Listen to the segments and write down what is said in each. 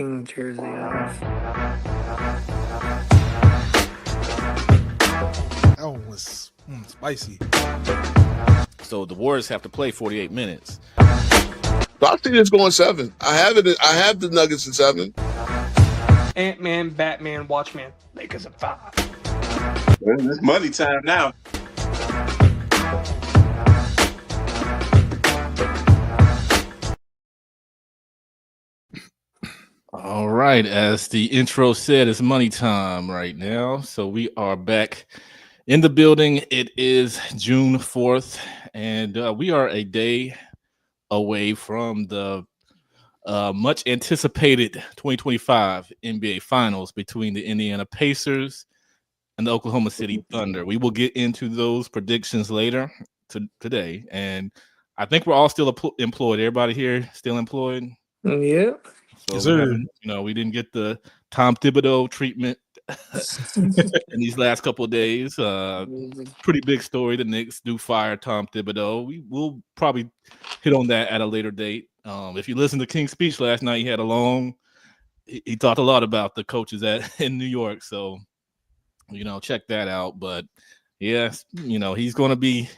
King jersey off. That one was spicy. So the Warriors have to play 48 minutes. I think it's going 7. I have it. I have the Nuggets in 7. Ant-Man, Batman, Watchman, Lakers at 5. Well, it's money time now. All right, as the intro said, it's money time right now. So we are back in the building. It is June 4th, and we are a day away from the much anticipated 2025 NBA Finals between the Indiana Pacers and the Oklahoma City Thunder. We will get into those predictions later today, and I think we're all still employed. Everybody here still employed? Yeah. So Yes, sir. we didn't get the Tom Thibodeau treatment in these last couple of days. Pretty big story. The Knicks do fire Tom Thibodeau. We will probably hit on that at a later date. If you listen to King's speech last night, he had a long. He talked a lot about the coaches in New York. So, check that out. But yes, he's going to be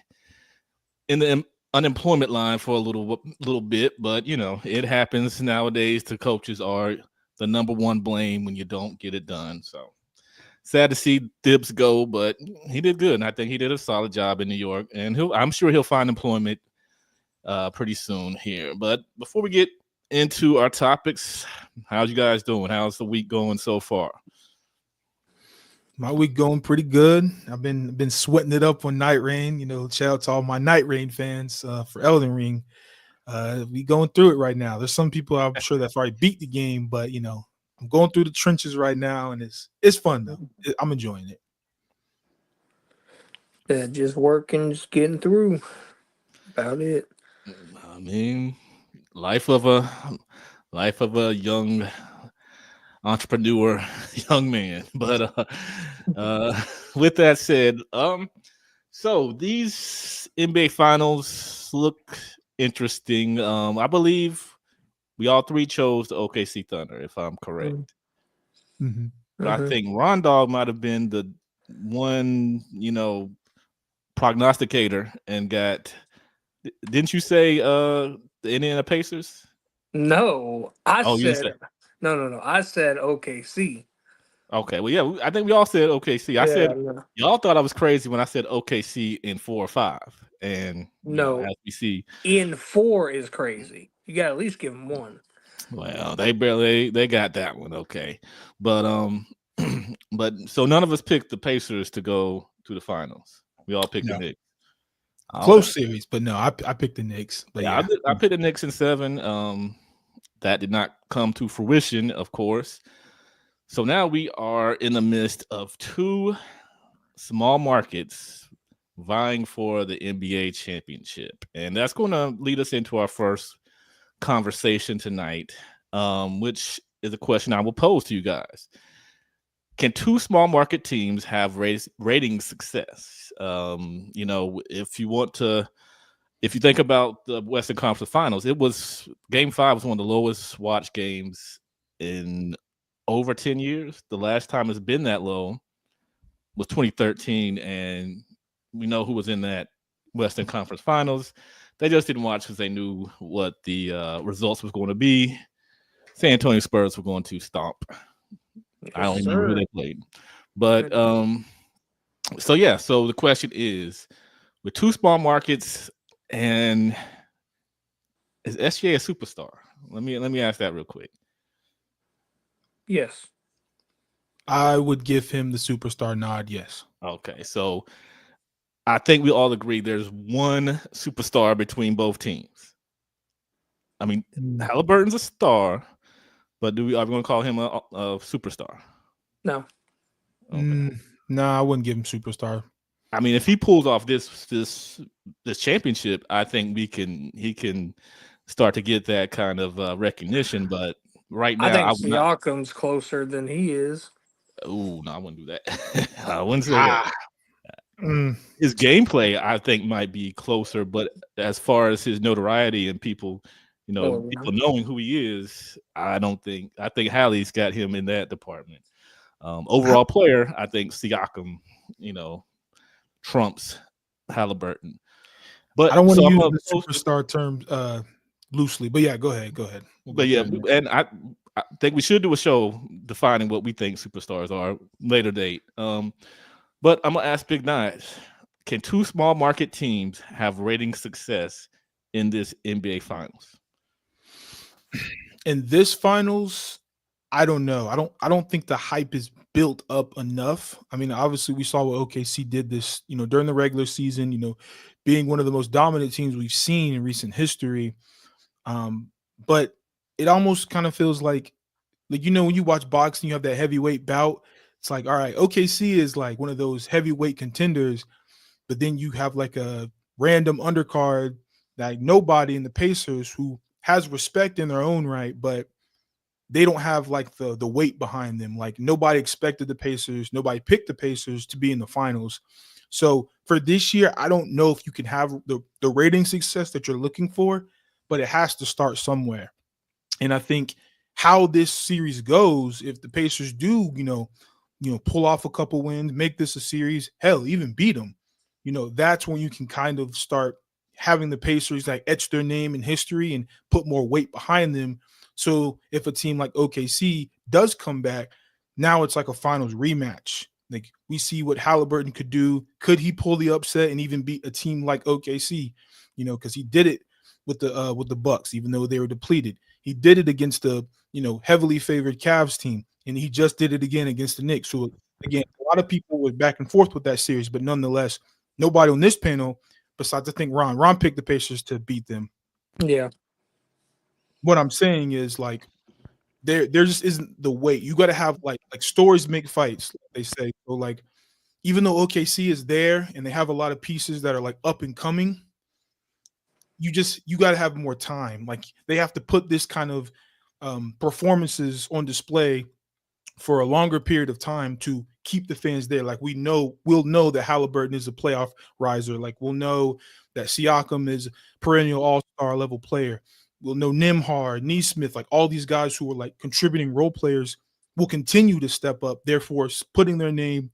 in the unemployment line for a little bit, but it happens nowadays. The coaches are the number one blame when you don't get it done. So sad to see Thibs go, but he did good, and I think he did a solid job in New York, and I'm sure he'll find employment pretty soon here. But before we get into our topics, how's you guys doing? How's the week going so far? My week going pretty good. I've been sweating it up on Night Rain. Shout out to all my Night Rain fans for Elden Ring. We going through it right now. There's some people I'm sure that's already beat the game, but I'm going through the trenches right now, and it's fun though. I'm enjoying it. Yeah, just working, just getting through. About it. I mean, life of a young entrepreneur, young man. But with that said, so these NBA Finals look interesting. I believe we all three chose the OKC Thunder, if I'm correct. Mm-hmm. But I think Ron Dog might have been the one, prognosticator and got. Didn't you say the Indiana Pacers? No, I said no. I said OKC. Okay, well, yeah, I think we all said OKC. I said y'all thought I was crazy when I said OKC in 4 or 5, and no, as we see, in 4 is crazy. You got to at least give them 1. Well, they got that one, okay, but but so none of us picked the Pacers to go to the finals. We all picked the Knicks. Close series, but no, I picked the Knicks. But yeah, I picked the Knicks in 7. That did not come to fruition, of course. So now we are in the midst of 2 small markets vying for the NBA championship. And that's going to lead us into our first conversation tonight, which is a question I will pose to you guys. Can 2 small market teams have rating success? If you think about the Western Conference Finals, Game 5 was one of the lowest watched games in over 10 years. The last time it's been that low was 2013, and we know who was in that Western Conference Finals. They just didn't watch because they knew what the results was going to be. San Antonio Spurs were going to stomp. I don't remember who they played. But so the question is, with 2 small markets, and is SGA a superstar? Let me ask that real quick. Yes. I would give him the superstar nod, yes. Okay, so I think we all agree there's one superstar between both teams. I mean, Halliburton's a star, but are we going to call him a superstar? No. Okay. No, I wouldn't give him superstar. I mean, if he pulls off this championship, I think he can start to get that kind of recognition. But right now, I think Siakam's closer than he is. Oh no, I wouldn't do that. I wouldn't say that. His gameplay, I think, might be closer, but as far as his notoriety and people You know, Oh, people knowing who he is, I think Hallie's got him in that department. Overall player, I think Siakam, you know, trumps Halliburton. But I don't want to use I'm the superstar term loosely, but yeah, go ahead. We'll but yeah, and I think we should do a show defining what we think superstars are later date. But I'm gonna ask Big Nige, can two small market teams have rating success in this NBA Finals? In this finals, I don't know. I don't think the hype is built up enough. I mean, obviously we saw what OKC did this, during the regular season, being one of the most dominant teams we've seen in recent history. But it almost kind of feels like when you watch boxing, you have that heavyweight bout. It's like, all right, OKC is like one of those heavyweight contenders, but then you have like a random undercard, like nobody in the Pacers who has respect in their own right, but they don't have like the weight behind them. Like nobody expected the Pacers, nobody picked the Pacers to be in the finals. So for this year, I don't know if you can have the rating success that you're looking for, but it has to start somewhere. And I think how this series goes, if the Pacers do, pull off a couple wins, make this a series, hell, even beat them, that's when you can kind of start having the Pacers like etch their name in history and put more weight behind them. So if a team like OKC does come back, now it's like a finals rematch. Like we see what Halliburton could do. Could he pull the upset and even beat a team like OKC? Because he did it with the Bucks, even though they were depleted. He did it against the heavily favored Cavs team, and he just did it again against the Knicks. So again, a lot of people were back and forth with that series, but nonetheless, nobody on this panel besides I think Ron picked the Pacers to beat them. Yeah. What I'm saying is like there just isn't the weight. You got to have like stories make fights, like they say. So like even though OKC is there and they have a lot of pieces that are like up and coming, you got to have more time. Like they have to put this kind of performances on display for a longer period of time to keep the fans there. Like we'll know that Halliburton is a playoff riser. Like we'll know that Siakam is perennial all-star level player. We'll know Nembhard, Nesmith, like all these guys who are like contributing role players will continue to step up. Therefore, putting their name,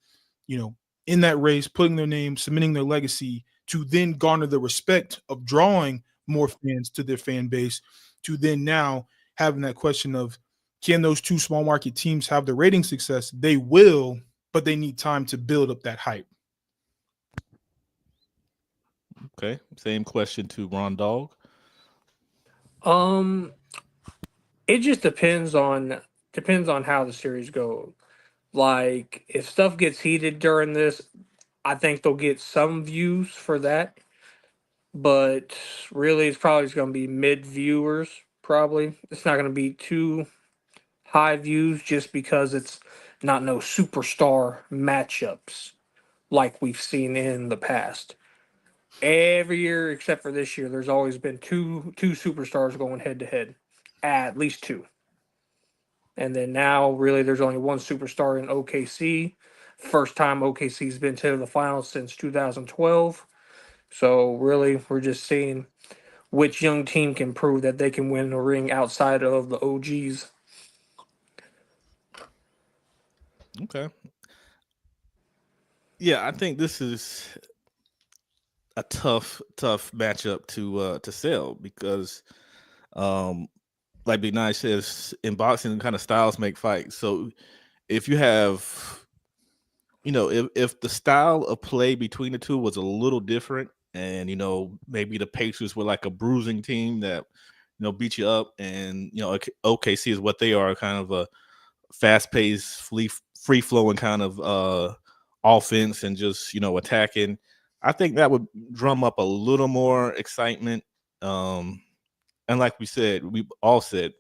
in that race, putting their name, cementing their legacy to then garner the respect of drawing more fans to their fan base, to then now having that question of, can those two small market teams have the rating success? They will, but they need time to build up that hype. Okay. Same question to Ron Dog. It just depends on how the series goes. Like if stuff gets heated during this, I think they'll get some views for that. But really, it's probably just going to be mid viewers. Probably it's not going to be too high views just because it's not no superstar matchups like we've seen in the past. Every year except for this year, there's always been two superstars going head to head, at least two. And then now, really, there's only one superstar in OKC. First time OKC's been to the finals since 2012. So really, we're just seeing which young team can prove that they can win a ring outside of the OGs. Okay. Yeah, I think this is a tough matchup to sell because like Big Nine says, in boxing kind of styles make fights. So if you have if the style of play between the two was a little different and maybe the Pacers were like a bruising team that beat you up and OKC is what they are, kind of a fast-paced free flowing kind of offense and just attacking, I think that would drum up a little more excitement. And like we all said,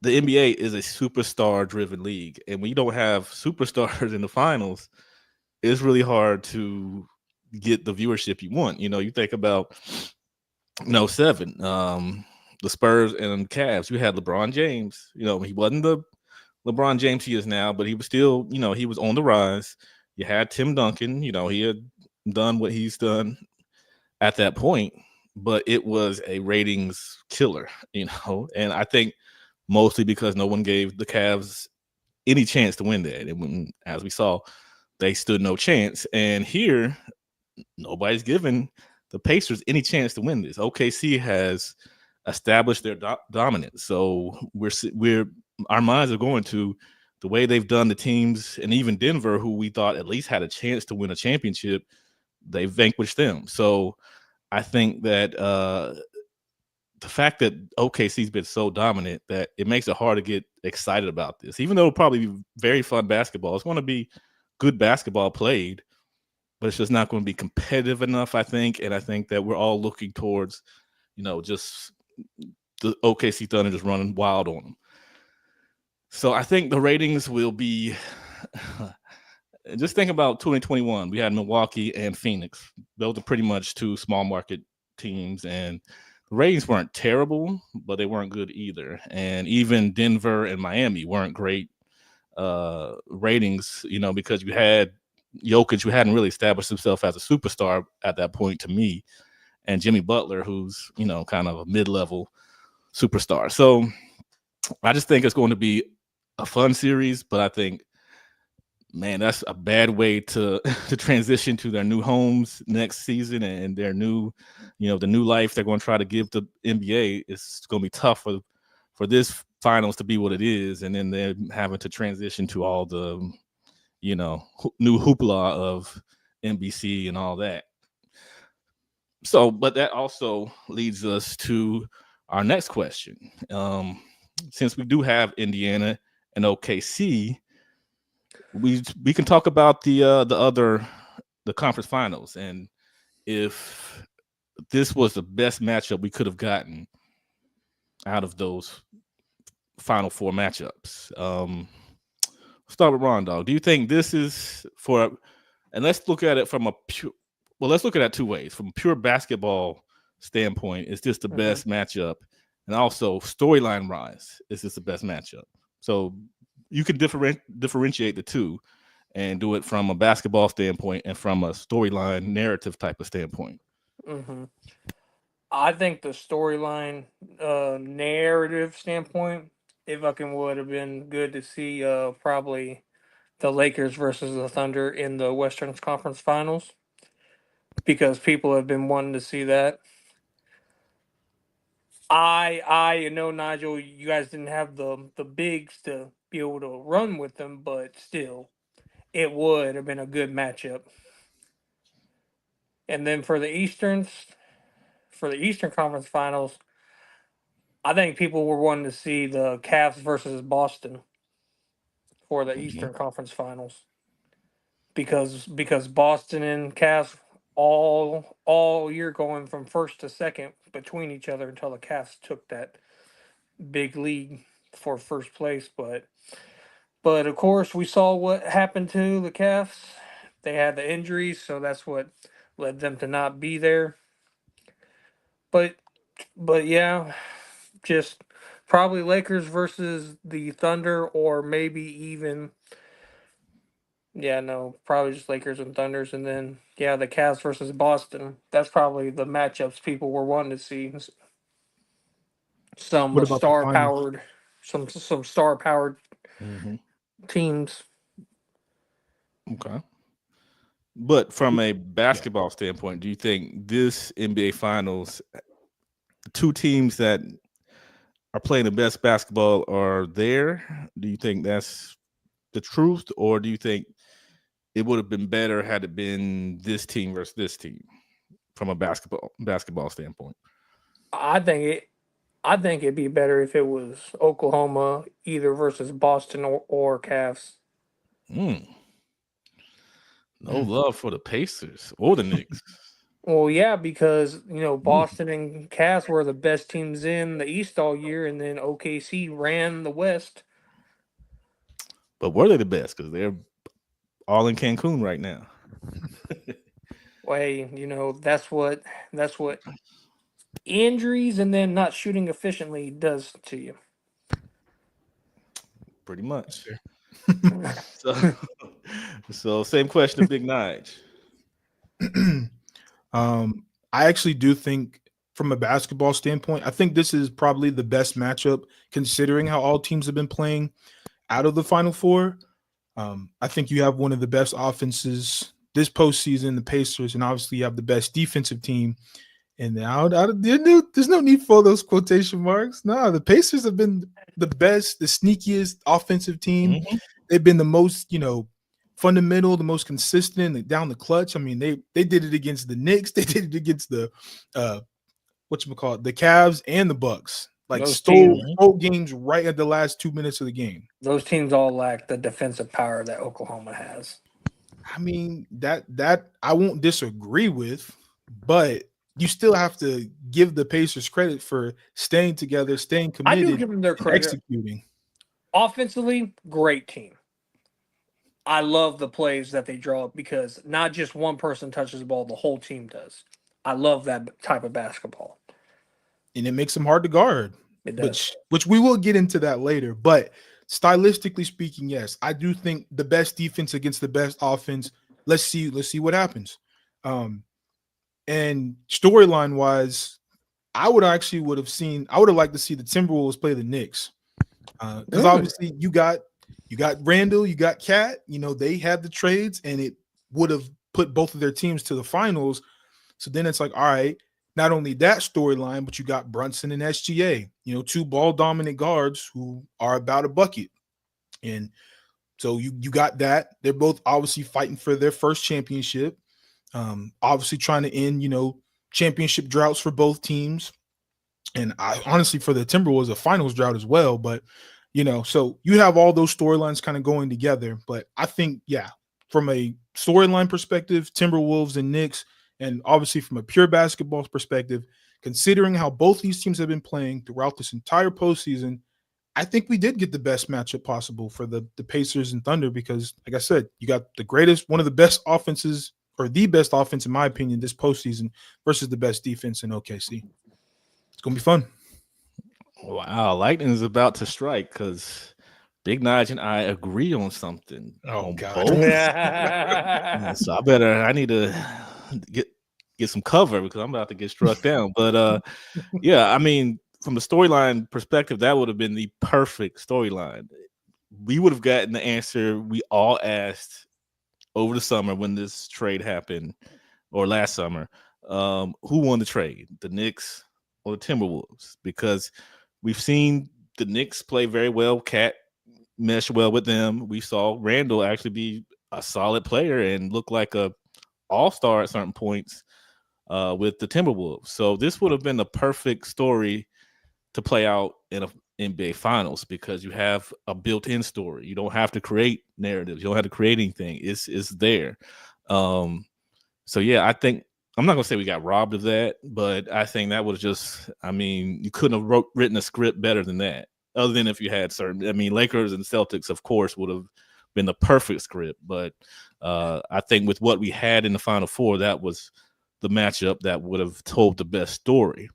the NBA is a superstar driven league, and when you don't have superstars in the finals, it's really hard to get the viewership you want. You think about 07, the Spurs and Cavs. You had LeBron James. He wasn't the LeBron James he is now, but he was still, he was on the rise. You had Tim Duncan. He had done what he's done at that point. but it was a ratings killer, and I think mostly because no one gave the Cavs any chance to win that. And when, as we saw, they stood no chance. And here, nobody's given the Pacers any chance to win this. OKC has established their dominance, so our minds are going to the way they've done the teams, and even Denver, who we thought at least had a chance to win a championship, they vanquished them. So I think that the fact that OKC's been so dominant that it makes it hard to get excited about this, even though it'll probably be very fun basketball. It's going to be good basketball played, but it's just not going to be competitive enough, I think. And I think that we're all looking towards, just the OKC Thunder just running wild on them. So I think the ratings will be just think about 2021. We had Milwaukee and Phoenix. Those are pretty much two small market teams, and the ratings weren't terrible, but they weren't good either. And even Denver and Miami weren't great ratings, because you had Jokic, who hadn't really established himself as a superstar at that point to me, and Jimmy Butler, who's, kind of a mid-level superstar. So I just think it's going to be a fun series, but I think, man, that's a bad way to transition to their new homes next season and their new, the new life they're going to try to give the NBA. It's going to be tough for this finals to be what it is, and then they're having to transition to all the, new hoopla of NBC and all that. So, but that also leads us to our next question. Since we do have Indiana and OKC, we can talk about the conference finals, and if this was the best matchup we could have gotten out of those final four matchups. Start with Ron, dog. Do you think this is and let's look at it from let's look at it two ways. From a pure basketball standpoint, is this the best matchup? And also storyline rise, is this the best matchup? So you can differentiate the two and do it from a basketball standpoint and from a storyline narrative type of standpoint. Mm-hmm. I think the storyline narrative standpoint, it fucking would have been good to see probably the Lakers versus the Thunder in the Western Conference Finals, because people have been wanting to see that. I know, Nigel, you guys didn't have the bigs to be able to run with them, but still, it would have been a good matchup. And then for the Eastern Conference Finals, I think people were wanting to see the Cavs versus Boston for the Eastern Conference Finals, because Boston and Cavs all year going from first to second between each other until the Cavs took that big lead for first place. But of course we saw what happened to the Cavs. They had the injuries, so that's what led them to not be there. But yeah, just probably Lakers versus the Thunder, or maybe even probably just Lakers and Thunders, and then the Cavs versus Boston. That's probably the matchups people were wanting to see. Some What about the star finals? powered, some star powered teams. Okay. But from a basketball standpoint, do you think this NBA Finals, two teams that are playing the best basketball are there? Do you think that's the truth, or do you think it would have been better had it been this team versus this team from a basketball standpoint? I think it'd be better if it was Oklahoma either versus Boston or Cavs. No love for the Pacers or the Knicks. Well, yeah, because Boston and Cavs were the best teams in the East all year, and then OKC ran the West. But were they the best? Because they're all in Cancun right now. Well, hey, that's what injuries and then not shooting efficiently does to you. Pretty much. So same question to Big Nige. I actually do think from a basketball standpoint, I think this is probably the best matchup considering how all teams have been playing out of the Final Four. I think you have one of the best offenses this postseason, the Pacers, and obviously you have the best defensive team. And there's no need for those quotation marks. No, the Pacers have been the best, the sneakiest offensive team. Mhm. They've been the most, fundamental, the most consistent, down the clutch. I mean, they did it against the Knicks. They did it against the the Cavs and the Bucks. Like Those stole games right at the last 2 minutes of the game. Those teams all lack the defensive power that Oklahoma has. I mean, that I won't disagree with, but you still have to give the Pacers credit for staying together, staying I committed, do give them their and credit. executing. Offensively, great team. I love the plays that they draw up because not just one person touches the ball, the whole team does. I love that type of basketball. And it makes them hard to guard. It does. Which we will get into that later. But stylistically speaking, yes, I do think the best defense against the best offense. Let's see what happens. And storyline wise, I would have liked to see the Timberwolves play the Knicks. Because obviously you got Randall, you got Cat, they had the trades and it would have put both of their teams to the finals. So then it's like, all right, not only that storyline, but you got Brunson and SGA, two ball dominant guards who are about a bucket. And so you got that. They're both obviously fighting for their first championship. Obviously trying to end, championship droughts for both teams. And I honestly, for the Timberwolves, a finals drought as well. But, so you have all those storylines kind of going together. But I think, from a storyline perspective, Timberwolves and Knicks, and obviously from a pure basketball perspective, considering how both these teams have been playing throughout this entire postseason, I think we did get the best matchup possible for the Pacers and Thunder because, like I said, you got one of the best offenses, or the best offense, in my opinion, this postseason versus the best defense in OKC. It's going to be fun. Wow, lightning is about to strike because Big Nige and I agree on something. Oh, God. Both. Yeah, so I need to get some cover because I'm about to get struck down. But I mean, from the storyline perspective, that would have been the perfect storyline. We would have gotten the answer we all asked over the summer when this trade happened, or last summer. Who won the trade, the Knicks or the Timberwolves? Because we've seen the Knicks play very well. Cat mesh well with them. We saw Randall actually be a solid player and look like a all-star at certain points with the Timberwolves. So this would have been the perfect story to play out in a NBA Finals because you have a built-in story. You don't have to create narratives. You don't have to create anything. It's there. So yeah, I think I'm not gonna say we got robbed of that, but I think that was just. I mean, you couldn't have written a script better than that. Other than if you had certain. I mean, Lakers and Celtics, of course, would have been the perfect script. But I think with what we had in the Final Four, that was the matchup that would have told the best story.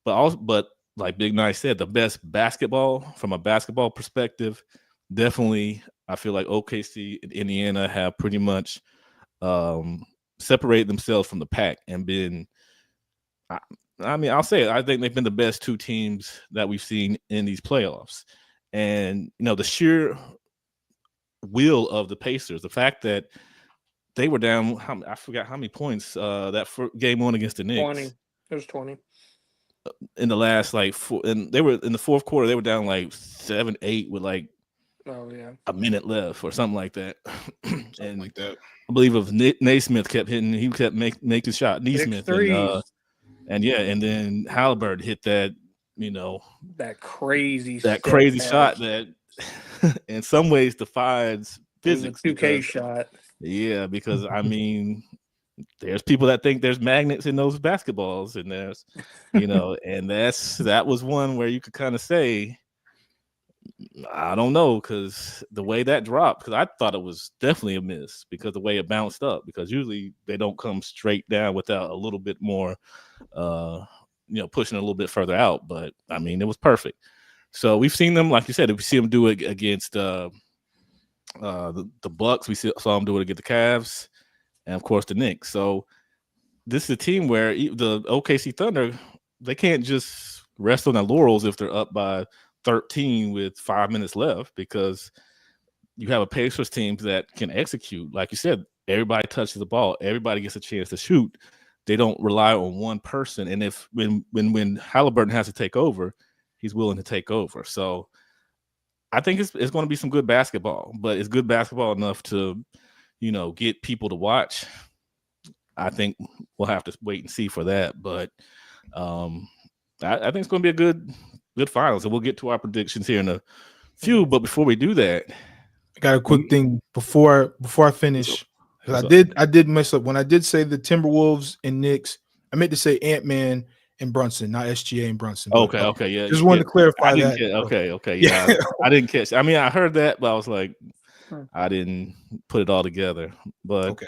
But like Big Nice said, the best basketball from a basketball perspective, definitely I feel like OKC and Indiana have pretty much separated themselves from the pack and been, I mean, I'll say it, I think they've been the best two teams that we've seen in these playoffs. And, the sheer will of the Pacers, the fact that they were down, I forgot how many points that game one against the Knicks. 20. It was 20. In the last and they were in the fourth quarter, they were down like 7-8 with like a minute left or something like that. And like that. I believe if Naismith kept hitting, he kept making shot. Naismith and then Halliburton hit that, that crazy shot that in some ways defies physics. The 2K shot. Yeah, because I mean, there's people that think there's magnets in those basketballs, and there's, and that was one where you could kind of say, I don't know, because the way that dropped, because I thought it was definitely a miss because the way it bounced up, because usually they don't come straight down without a little bit more, pushing a little bit further out. But I mean, it was perfect. So we've seen them, like you said, we see them do it against the Bucks. We saw them do it against the Cavs. And of course, the Knicks. So this is a team where the OKC Thunder, they can't just rest on their laurels if they're up by 13 with 5 minutes left, because you have a Pacers team that can execute. Like you said, everybody touches the ball, everybody gets a chance to shoot. They don't rely on one person. And if when Halliburton has to take over, he's willing to take over. So I think it's going to be some good basketball, but it's good basketball enough to, get people to watch. I think we'll have to wait and see for that. But I think it's going to be a good finals, and we'll get to our predictions here in a few. But before we do that, I got a quick thing before I finish. I did mess up when I did say the Timberwolves and Knicks. I meant to say Ant-Man and Brunson, not SGA and Brunson. Okay, yeah. Just wanted to clarify that. Okay, yeah. I didn't catch. I mean, I heard that, but I was like, I didn't put it all together. But okay.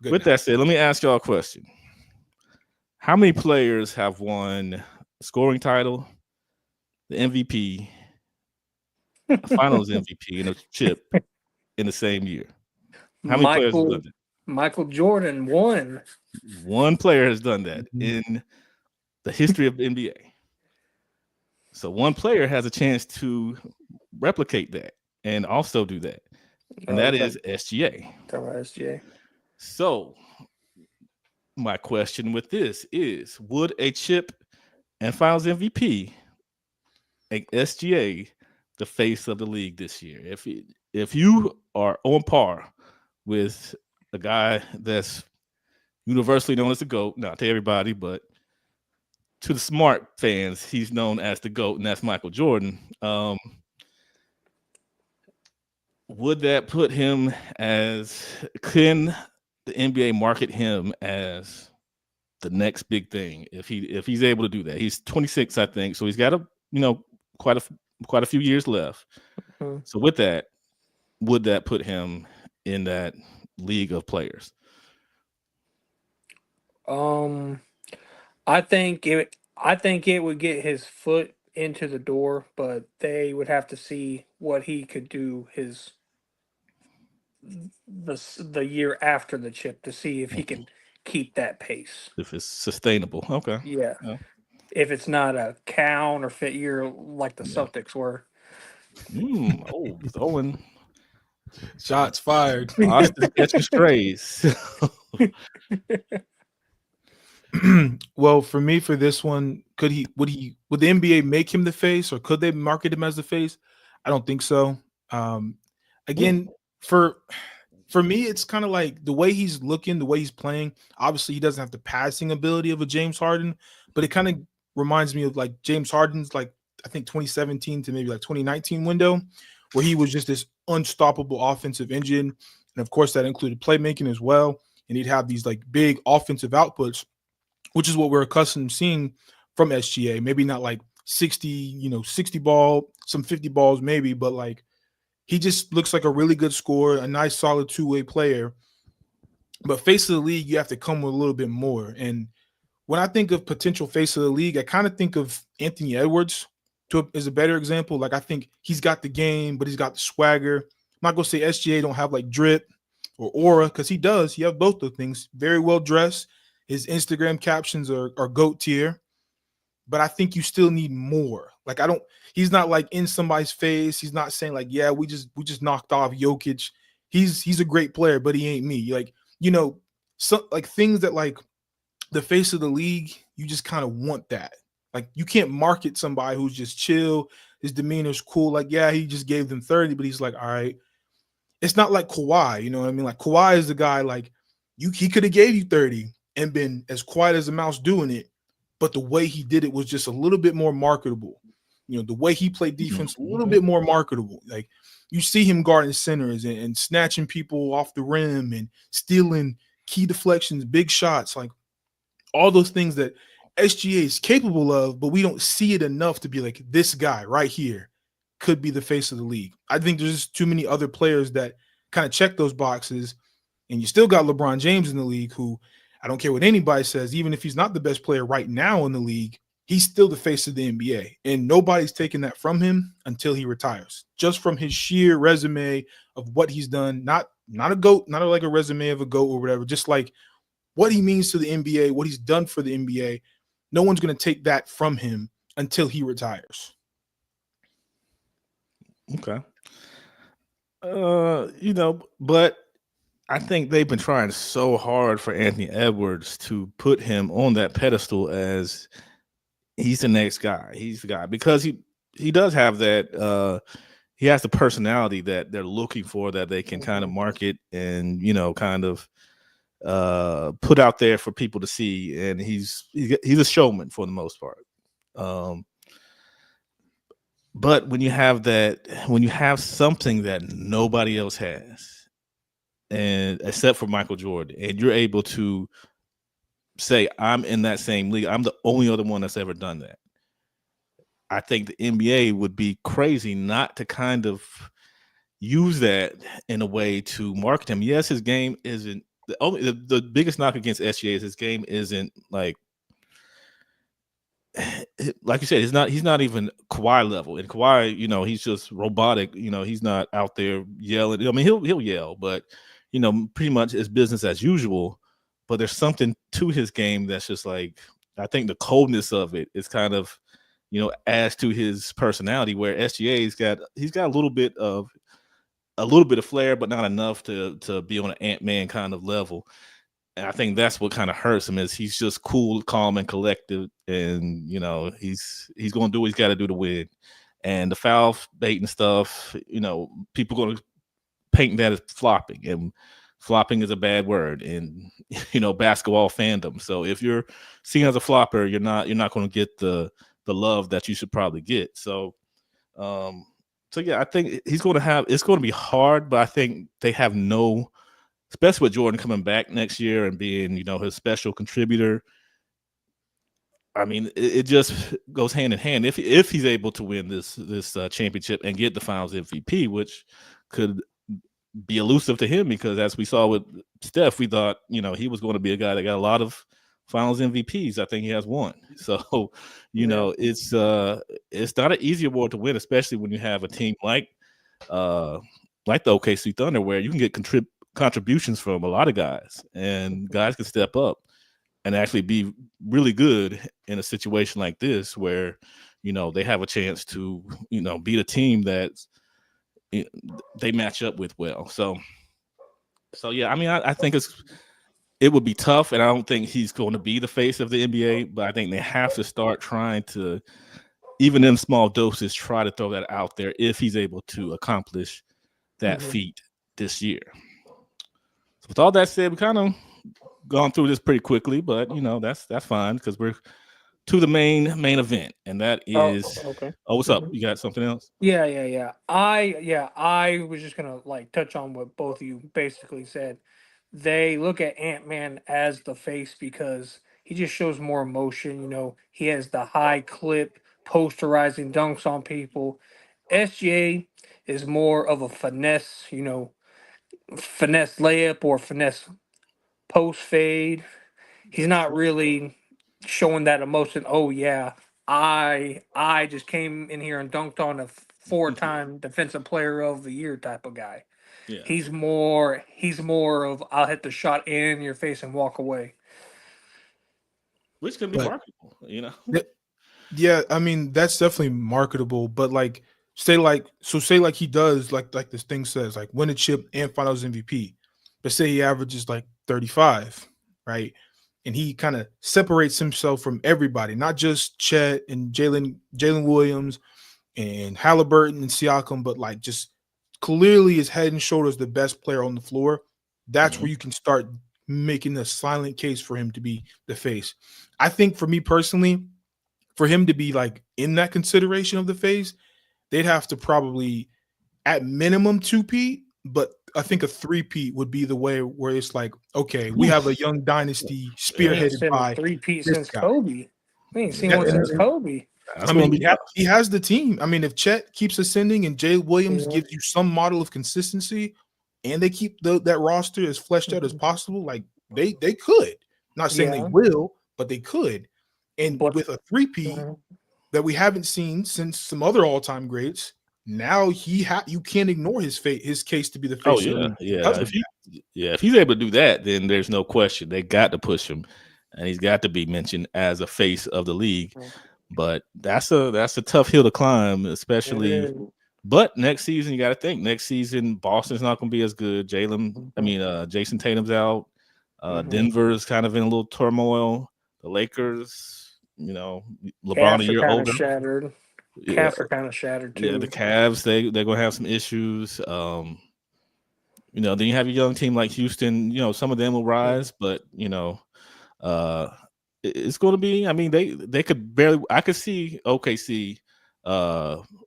With that said, let me ask y'all a question. How many players have won the scoring title, the MVP, a finals MVP, and a chip in the same year? How many players have done that? Michael Jordan won. One player has done that in the history of the NBA. So one player has a chance to replicate that and also do that. And that is SGA. SGA. So my question with this is, would a chip and finals MVP make SGA the face of the league this year? If you are on par with a guy that's universally known as the GOAT, not to everybody, but to the smart fans, he's known as the GOAT, and that's Michael Jordan. Would that put him can the NBA market him as the next big thing if he's able to do that? He's 26, I think, so he's got quite a few years left. Mm-hmm. So with that, would that put him in that league of players? I think it would get his foot into the door, but they would have to see what he could do the year after the chip to see if he can keep that pace. If it's sustainable. Okay. Yeah. If it's not a counterfeit year like the Celtics were. Throwing shots fired. Austin catching strays. Well, for me, for this one, would the NBA make him the face, or could they market him as the face? I don't think so. Again, for me, it's kind of like the way he's looking, the way he's playing. Obviously, he doesn't have the passing ability of a James Harden, but it kind of reminds me of like James Harden's, like, I think 2017 to maybe like 2019 window, where he was just this unstoppable offensive engine. And of course, that included playmaking as well. And he'd have these like big offensive outputs, which is what we're accustomed to seeing from SGA. Maybe not like 60 ball, some 50 balls maybe, but like he just looks like a really good scorer, a nice solid two-way player. But face of the league, you have to come with a little bit more. And when I think of potential face of the league, I kind of think of Anthony Edwards as a better example. Like, I think he's got the game, but he's got the swagger. I'm not going to say SGA don't have like drip or aura, because he does. He has both those things. Very well dressed. His Instagram captions are GOAT tier. But I think you still need more. Like, he's not like in somebody's face. He's not saying like, yeah, we just knocked off Jokic. He's a great player, but he ain't me. Like, so like things that like the face of the league, you just kind of want that. Like, you can't market somebody who's just chill. His demeanor's cool. Like, yeah, he just gave them 30, but he's like, all right. It's not like Kawhi, you know what I mean? Like, Kawhi is the guy, like, he could have gave you 30 and been as quiet as a mouse doing it, but the way he did it was just a little bit more marketable. The way he played defense, a little bit more marketable. Like, you see him guarding centers and snatching people off the rim and stealing key deflections, big shots, like all those things that SGA is capable of, but we don't see it enough to be like, this guy right here could be the face of the league. I think there's just too many other players that kind of check those boxes, and you still got LeBron James in the league, who, I don't care what anybody says, even if he's not the best player right now in the league, he's still the face of the NBA, and nobody's taking that from him until he retires. Just from his sheer resume of what he's done, not a GOAT, not like a resume of a GOAT or whatever, just like what he means to the NBA, what he's done for the NBA, no one's going to take that from him until he retires. Okay. But I think they've been trying so hard for Anthony Edwards to put him on that pedestal as he's the next guy. He's the guy because he does have that. He has the personality that they're looking for, that they can kind of market and kind of put out there for people to see. And he's a showman for the most part. But when you have something that nobody else has, and except for Michael Jordan, and you're able to say, I'm in that same league, I'm the only other one that's ever done that. I think the NBA would be crazy not to kind of use that in a way to market him. Yes, his game isn't the biggest knock against SGA is his game isn't like you said, he's not even Kawhi level. And Kawhi, he's just robotic. He's not out there yelling. I mean, he'll yell, but pretty much it's business as usual. But there's something to his game that's just like, I think the coldness of it is kind of, adds to his personality. Where SGA's he's got a little bit of flair, but not enough to be on an Ant-Man kind of level. And I think that's what kind of hurts him is he's just cool, calm, and collected, and he's going to do what he's got to do to win. And the foul bait and stuff, people going to paint that as flopping, and flopping is a bad word in basketball fandom. So if you're seen as a flopper, you're not going to get the love that you should probably get. So yeah, I think it's going to be hard, but I think they have especially with Jordan coming back next year and being, his special contributor. I mean, it just goes hand in hand. If he's able to win this championship and get the Finals MVP, which could be elusive to him, because as we saw with Steph, we thought, he was going to be a guy that got a lot of Finals MVPs. I think he has one. So, it's not an easy award to win, especially when you have a team like the OKC Thunder, where you can get contributions from a lot of guys, and guys can step up and actually be really good in a situation like this where they have a chance to beat a team that they match up with well. So yeah, I mean, I think it would be tough, and I don't think he's going to be the face of the NBA, but I think they have to start trying to, even in small doses, try to throw that out there if he's able to accomplish that feat this year. So with all that said, we kind of gone through this pretty quickly, but that's fine, because we're to the main event, and that is okay. Oh, what's up? You got something else? Yeah. I was just gonna touch on what both of you basically said. They look at Ant-Man as the face because he just shows more emotion. He has the high clip, posterizing dunks on people. SGA is more of a finesse, finesse layup or finesse post fade. He's not really showing that emotion. Oh yeah, I just came in here and dunked on a 4-time defensive player of the year type of guy. Yeah. He's more of I'll hit the shot in your face and walk away. Which can be But- marketable, Yeah, I mean, that's definitely marketable, but say he does like this thing says, win a chip and Finals MVP, but say he averages 35, right? And he kind of separates himself from everybody, not just Chet and Jalen Williams and Halliburton and Siakam, but just clearly is head and shoulders the best player on the floor. That's where you can start making a silent case for him to be the face. I think for me personally, for him to be in that consideration of the face, they'd have to probably at minimum 2-peat, but I think a 3-peat would be the way where it's okay, we have a young dynasty spearheaded by 3-peat this since guy. Kobe. We ain't seen one since Kobe. I mean, he has the team. I mean, if Chet keeps ascending and Jay Williams gives you some model of consistency, and they keep that roster as fleshed out as possible, they could. Not saying they will, but they could. And with a 3-peat that we haven't seen since some other all-time greats, now you can't ignore his case to be the face Oh of the yeah, league. yeah. Because of If he's able to do that, then there's no question they got to push him, and he's got to be mentioned as a face of the league. But that's a tough hill to climb, especially. And But next season, you got to think. Next season, Boston's not going to be as good. Jason Tatum's out. Denver's kind of in a little turmoil. The Lakers, LeBron a Cavs are year kind older. of shattered. Yeah, Cavs are kind of shattered yeah. too. The Cavs, they're going to have some issues. Then you have a young team like Houston. Some of them will rise, but it's going to be. I mean, they could barely. I could see OKC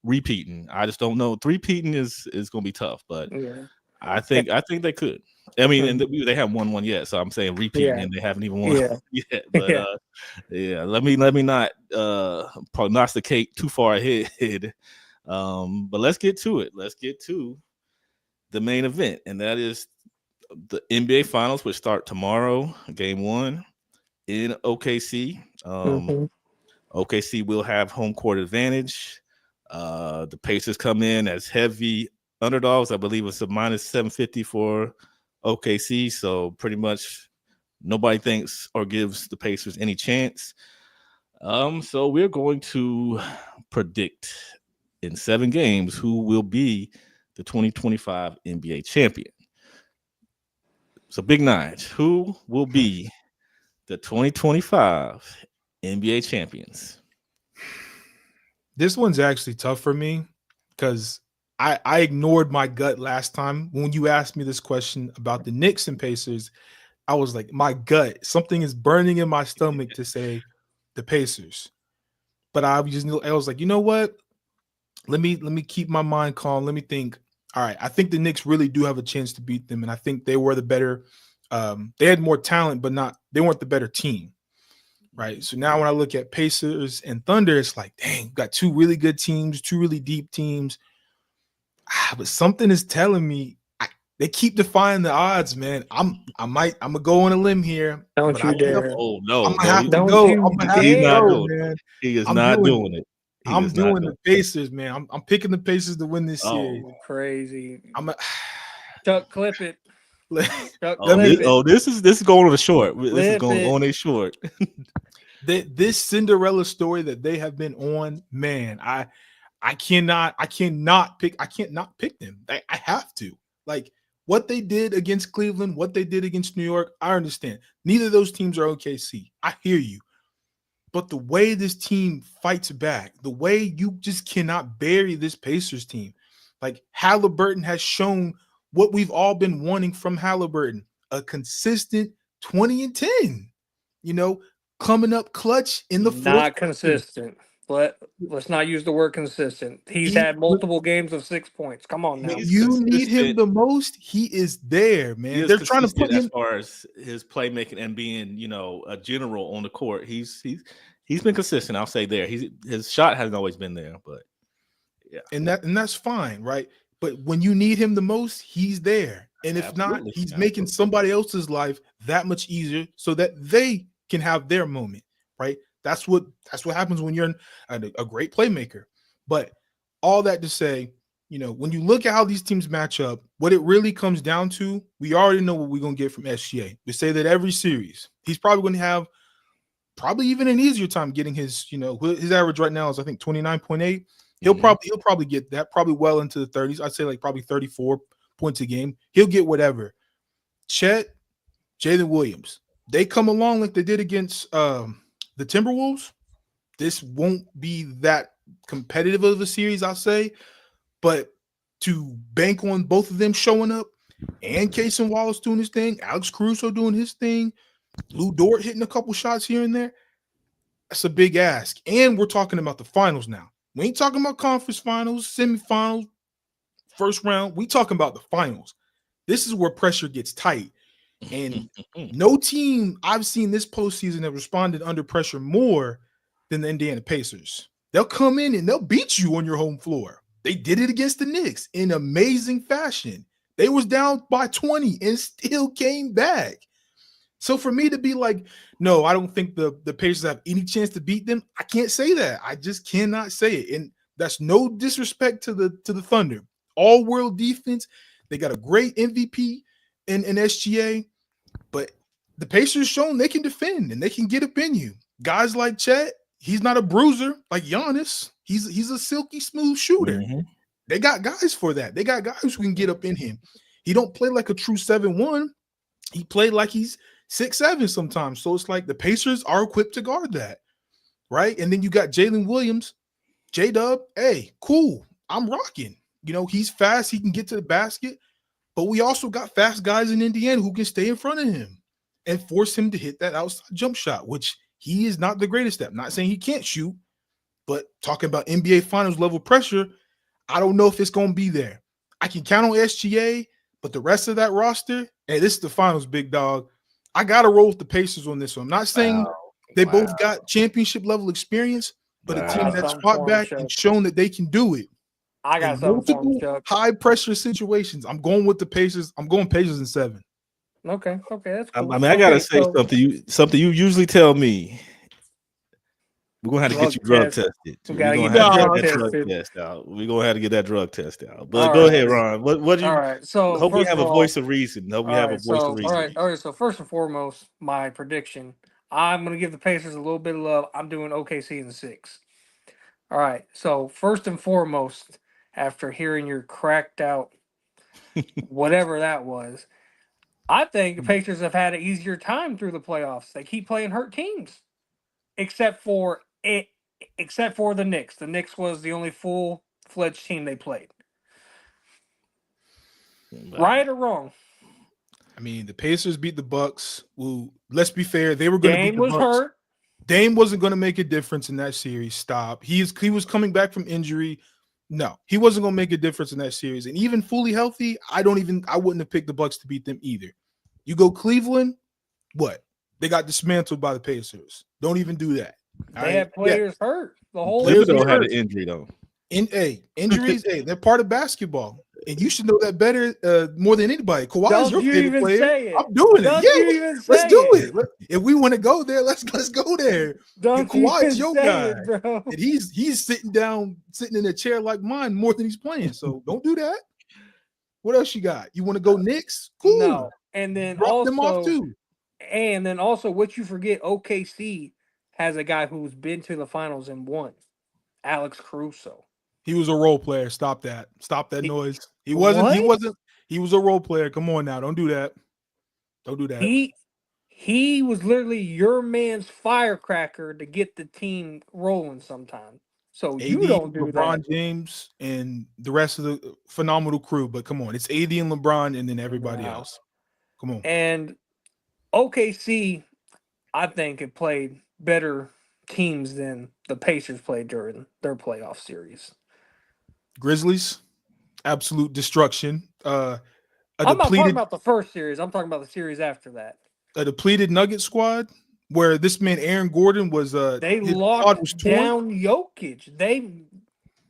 repeating. I just don't know. Three-peating is going to be tough, but Yeah. I think they could. I mean, and they haven't won one yet, so I'm saying repeating, Yeah. and they haven't even won Yeah. yet. But Yeah. let me not prognosticate too far ahead. But let's get to it. Let's get to the main event, and that is the NBA Finals, which start tomorrow, Game 1 in OKC. OKC will have home court advantage. The Pacers come in as heavy underdogs. I believe it's a minus 750 for OKC. So pretty much nobody thinks or gives the Pacers any chance. So we're going to predict in 7 games who will be the 2025 NBA champion. So Big Nige, who will be the 2025 NBA champions? This one's actually tough for me because I ignored my gut last time when you asked me this question about the Knicks and Pacers. I was like, my gut, something is burning in my stomach to say the Pacers. But I was like, you know what? Let me keep my mind calm. Let me think. All right, I think the Knicks really do have a chance to beat them, and I think they were the better. They had more talent, but they weren't the better team. Right. So now when I look at Pacers and Thunder, it's like, dang, we've got 2 really good teams, 2 really deep teams. But something is telling me they keep defying the odds, man. I'm gonna go on a limb here. Don't you dare. Oh no, I'm gonna have to Don't go. you I'm gonna have he's to not go, doing man. He is I'm not doing it. I'm doing the Pacers, man. I'm picking the Pacers to win this series. Crazy. I'm Chuck, clip it. Chuck, this is going on a short. This is going on a short. This Cinderella story that they have been on, man. I cannot pick them. I have to. Like what they did against Cleveland, what they did against New York, I understand. Neither of those teams are OKC. I hear you. But the way this team fights back, the way you just cannot bury this Pacers team. Like Halliburton has shown what we've all been wanting from Halliburton, a consistent 20 and 10. Coming up clutch in the fourth. Not consistent. Let's not use the word consistent. He's had multiple games of 6 points. Come on now. You need him the most. He is there, man. They're trying to put him as far as his playmaking and being, a general on the court. He's been consistent. I'll say there. His shot hasn't always been there, but yeah, and that's fine, right? But when you need him the most, he's there. And if not, he's making somebody else's life that much easier so that they can have their moment, right? That's what happens when you're a great playmaker. But all that to say, when you look at how these teams match up, what it really comes down to, we already know what we're going to get from SGA. We say that every series, he's probably going to have even an easier time getting his average right now is I think 29.8. He'll probably get that, probably well into the 30s. I'd say like probably 34 points a game. He'll get whatever. Chet, Jalen Williams, they come along like they did against the Timberwolves. This won't be that competitive of a series, I'll say. But to bank on both of them showing up and Cason Wallace doing his thing, Alex Caruso doing his thing, Lou Dort hitting a couple shots here and there, that's a big ask. And we're talking about the finals now. We ain't talking about conference finals, semifinals, first round. We talking about the finals. This is where pressure gets tight. And no team I've seen this postseason have responded under pressure more than the Indiana Pacers. They'll come in and they'll beat you on your home floor. They did it against the Knicks in amazing fashion. They was down by 20 and still came back. So for me to be like, no, I don't think the Pacers have any chance to beat them, I can't say that. I just cannot say it. And That's no disrespect to the Thunder. All world defense. They got a great MVP in SGA, but the Pacers shown they can defend and they can get up in you. Guys like Chet, he's not a bruiser like Giannis. He's a silky smooth shooter. Mhm. They got guys for that. They got guys who can get up in him. He don't play like a true 7-1. He played like he's 6'7" sometimes. So it's like the Pacers are equipped to guard that, right? And then you got Jalen Williams, J-Dub. Hey, cool. I'm rocking. You know, he's fast. He can get to the basket. But we also got fast guys in Indiana who can stay in front of him and force him to hit that outside jump shot, which he is not the greatest at. I'm not saying he can't shoot, but talking about NBA Finals level pressure, I don't know if it's going to be there. I can count on SGA, but the rest of that roster, hey, this is the Finals, big dog. I got to roll with the Pacers on this one. I'm not saying they both got championship level experience, but a team that's fought back and shown that they can do it. I got In something for him, multiple Chuck. high pressure situations. I'm going with the Pacers. I'm going Pacers in 7. Okay, that's I cool. mean, I gotta Okay, say so something you usually tell me. We're gonna have to get you drug Drug tested. We We're gotta gonna get have to that get that drug drug tested. test out. We're gonna have to get that drug test out. But All go right. ahead, Ron. What you All right. So hope we first have of a all, voice of reason. Hope we all have a right. voice So of reason. all right. So first and foremost, my prediction. I'm gonna give the Pacers a little bit of love. I'm doing OKC in 6. All right. So first and foremost, after hearing your cracked out whatever that was, I think the Pacers have had an easier time through the playoffs. They keep playing hurt teams, except for it. Except for the Knicks. The Knicks was the only full-fledged team they played. Right or wrong? I mean, the Pacers beat the Bucks. Well, let's be fair. They were going to beat Dame the was Bucks. hurt. Dame wasn't going to make a difference in that series. Stop. He was coming back from injury. No, he wasn't going to make a difference in that series. And even fully healthy, I wouldn't have picked the Bucks to beat them either. You go Cleveland, what? They got dismantled by the Pacers. Don't even do that. They had players hurt the whole Players Thibodeau were had hurt. an injury though. Injuries, they're part of basketball. And you should know that better more than anybody. Kawhi is your Don't you favorite even player. say it. I'm doing Don't it. you Yeah, even let's say do it. it. If we want to go there, let's go there. Don't And you Kawhi even is your say guy. it, bro. And he's sitting in a chair like mine more than he's playing. So don't do that. What else you got? You want to go Knicks? Cool. No. And then Drop them off also, too. what you forget, OKC has a guy who's been to the finals and won, Alex Caruso. He was a role player. Stop that. Stop that noise. He What? wasn't. He was a role player. Come on now. Don't do that. Don't do that. He was literally your man's firecracker to get the team rolling sometime. So you AD, don't do LeBron that. James, and the rest of the phenomenal crew. But come on, it's AD and LeBron, and then everybody Wow. else. Come on. And OKC, I think, have played better teams than the Pacers played during their playoff series. Grizzlies, absolute destruction. I'm not talking about the first series. I'm talking about the series after that. A depleted Nugget squad where this man Aaron Gordon was. They his quad locked was torn. down Jokic.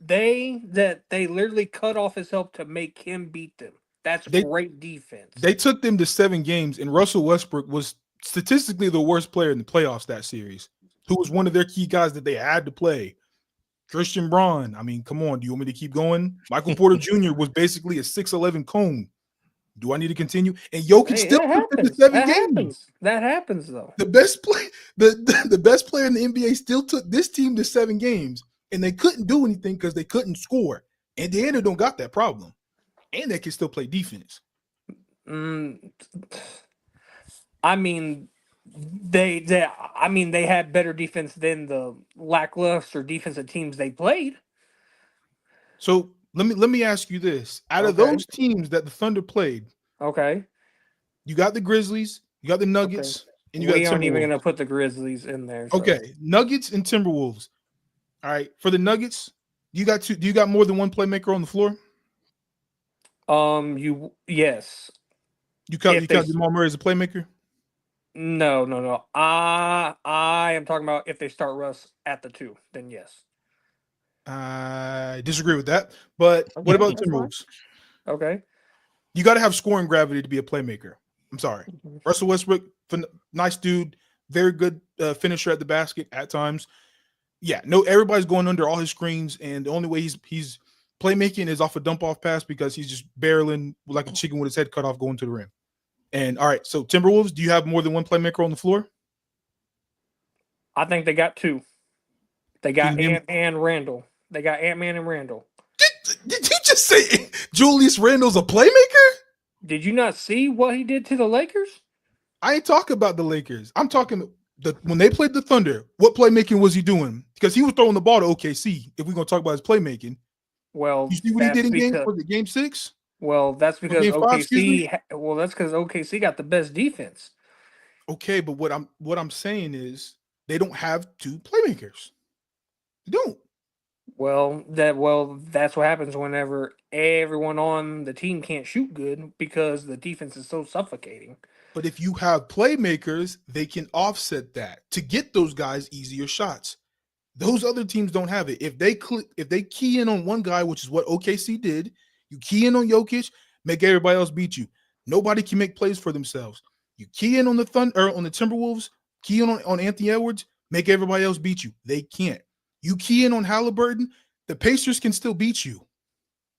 They literally cut off his help to make him beat them. That's great defense. They took them to 7 games, and Russell Westbrook was statistically the worst player in the playoffs that series, who was one of their key guys that they had to play. Christian Braun. I mean, come on. Do you want me to keep going? Michael Porter Jr. was basically a 6'11" cone. Do I need to continue? And Jokic still took them to 7 games. That happens though. The best play, the best player in the NBA still took this team to 7 games, and they couldn't do anything because they couldn't score. Indiana don't got that problem, and they can still play defense. I mean, they had better defense than the lackluster defensive teams they played. So let me ask you this: out of those teams that the Thunder played, okay, you got the Grizzlies, you got the Nuggets, and you got the Timberwolves. We aren't even going to put the Grizzlies in there. So. Okay, Nuggets and Timberwolves. All right, for the Nuggets, do you got more than one playmaker on the floor? Yes. You count Jamal Murray as a playmaker? No. I am talking about if they start Russ at the 2, then yes. I disagree with that. But what about Timberwolves? Okay. You got to have scoring gravity to be a playmaker. I'm sorry. Russell Westbrook, nice dude, very good finisher at the basket at times. Yeah, no, everybody's going under all his screens, and the only way he's playmaking is off a dump off pass because he's just barreling like a chicken with his head cut off going to the rim. And all right, so Timberwolves, do you have more than one playmaker on the floor? I think they got two. They got Can you name- Ant and Randall. They got Ant-Man and Randall. Did you just say Julius Randle's a playmaker? Did you not see what he did to the Lakers? I ain't talking about the Lakers. I'm talking when they played the Thunder. What playmaking was he doing? Because he was throwing the ball to OKC. If we're gonna talk about his playmaking, Well, you see what he that's did in because, game 6? well, that's because Game 5, excuse me? That's because OKC got the best defense. Okay, but what I'm saying is they don't have two playmakers. They don't. Well, that's what happens whenever everyone on the team can't shoot good because the defense is so suffocating. But if you have playmakers, they can offset that to get those guys easier shots. Those other teams don't have it. If they key in on one guy, which is what OKC did, you key in on Jokic, make everybody else beat you. Nobody can make plays for themselves. You key in on the Thunder or on the Timberwolves, key in on Anthony Edwards, make everybody else beat you. They can't. You key in on Halliburton, the Pacers can still beat you.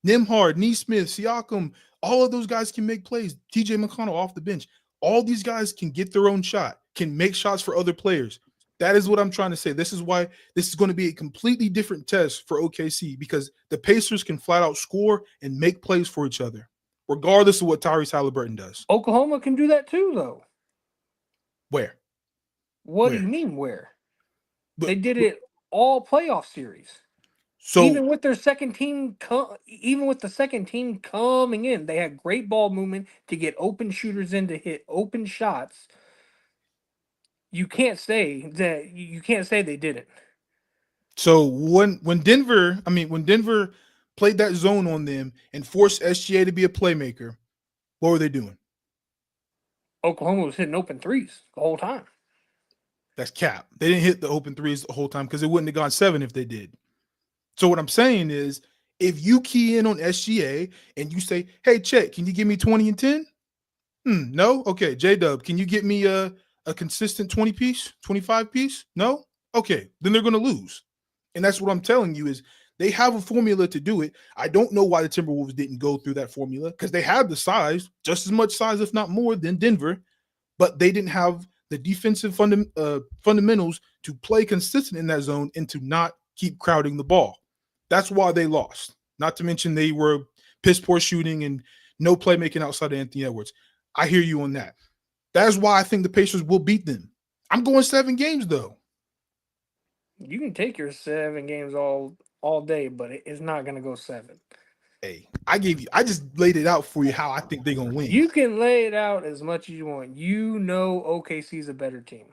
Nembhard, Neesmith, Siakam, all of those guys can make plays. TJ McConnell off the bench. All these guys can get their own shot, can make shots for other players. That is what I'm trying to say. This is why this is going to be a completely different test for OKC because the Pacers can flat out score and make plays for each other, regardless of what Tyrese Halliburton does. Oklahoma can do that too, though. Where? What do Where? you mean where? But- They did it all playoff series. So even with their second team, even with the second team coming in, they had great ball movement to get open shooters in to hit open shots. You can't say that. You can't say they didn't. So when Denver played that zone on them and forced SGA to be a playmaker, what were they doing? Oklahoma was hitting open threes the whole time. That's cap. They didn't hit the open threes the whole time because it wouldn't have gone 7 if they did. So what I'm saying is, if you key in on SGA and you say, "Hey, Chet, can you give me 20 and 10?" No? Okay. J-Dub, can you get me a consistent 20 piece, 25 piece? No? Okay. Then they're going to lose. And that's what I'm telling you is they have a formula to do it. I don't know why the Timberwolves didn't go through that formula because they had the size, just as much size, if not more, than Denver, but they didn't have the defensive fundamentals to play consistent in that zone and to not keep crowding the ball. That's why they lost. Not to mention they were piss poor shooting and no playmaking outside of Anthony Edwards. I hear you on that. That's why I think the Pacers will beat them. I'm going 7 games though. You can take your 7 games all day, but it's not going to go 7. Hey, I just laid it out for you how I think they're gonna win. You can lay it out as much as you want. You know OKC's a better team.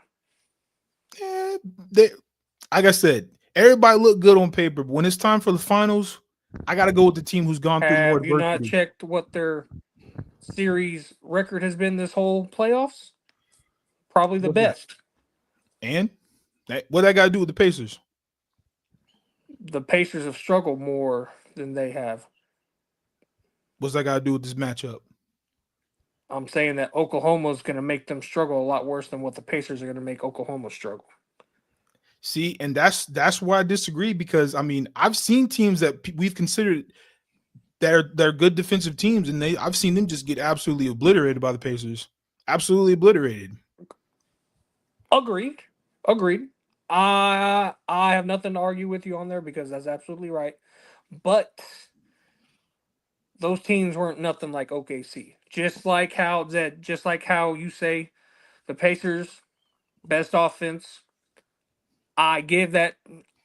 Like I said, everybody look good on paper, but when it's time for the finals, I got to go with the team who's gone through more Have you not adversity. checked what their series record has been this whole playoffs? Probably the What's that? best. And what that got to do with the Pacers? The Pacers have struggled more than they have. What's that got to do with this matchup? I'm saying that Oklahoma's going to make them struggle a lot worse than what the Pacers are going to make Oklahoma struggle. See, and that's where I disagree because I mean I've seen teams that we've considered they're good defensive teams, and I've seen them just get absolutely obliterated by the Pacers, absolutely obliterated. Agreed. I have nothing to argue with you on there because that's absolutely right. But those teams weren't nothing like OKC. Just like how you say the Pacers best offense. I give that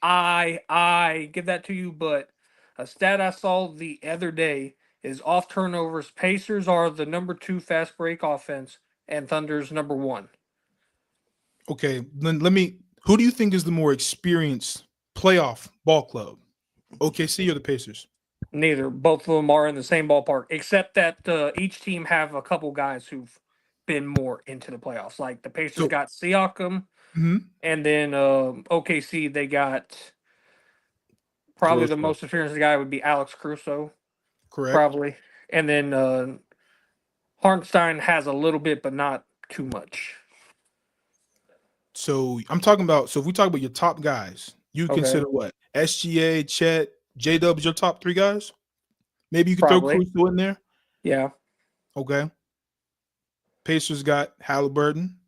to you, but a stat I saw the other day is off turnovers. Pacers are the number 2 fast break offense, and Thunder's number 1. Okay, then who do you think is the more experienced playoff ball club, OKC or the Pacers? Neither. Both of them are in the same ballpark, except that each team have a couple guys who've been more into the playoffs. Like the Pacers got Siakam, and then OKC they got probably the most experienced guy would be Alex Caruso. Correct. Probably. And then Hartenstein has a little bit, but not too much. So I'm talking about. So if we talk about your top guys, You Okay. consider what? SGA, Chet, J Dub's your top 3 guys? Maybe you could Probably. throw Caruso in there. Yeah. Okay. Pacers got Halliburton.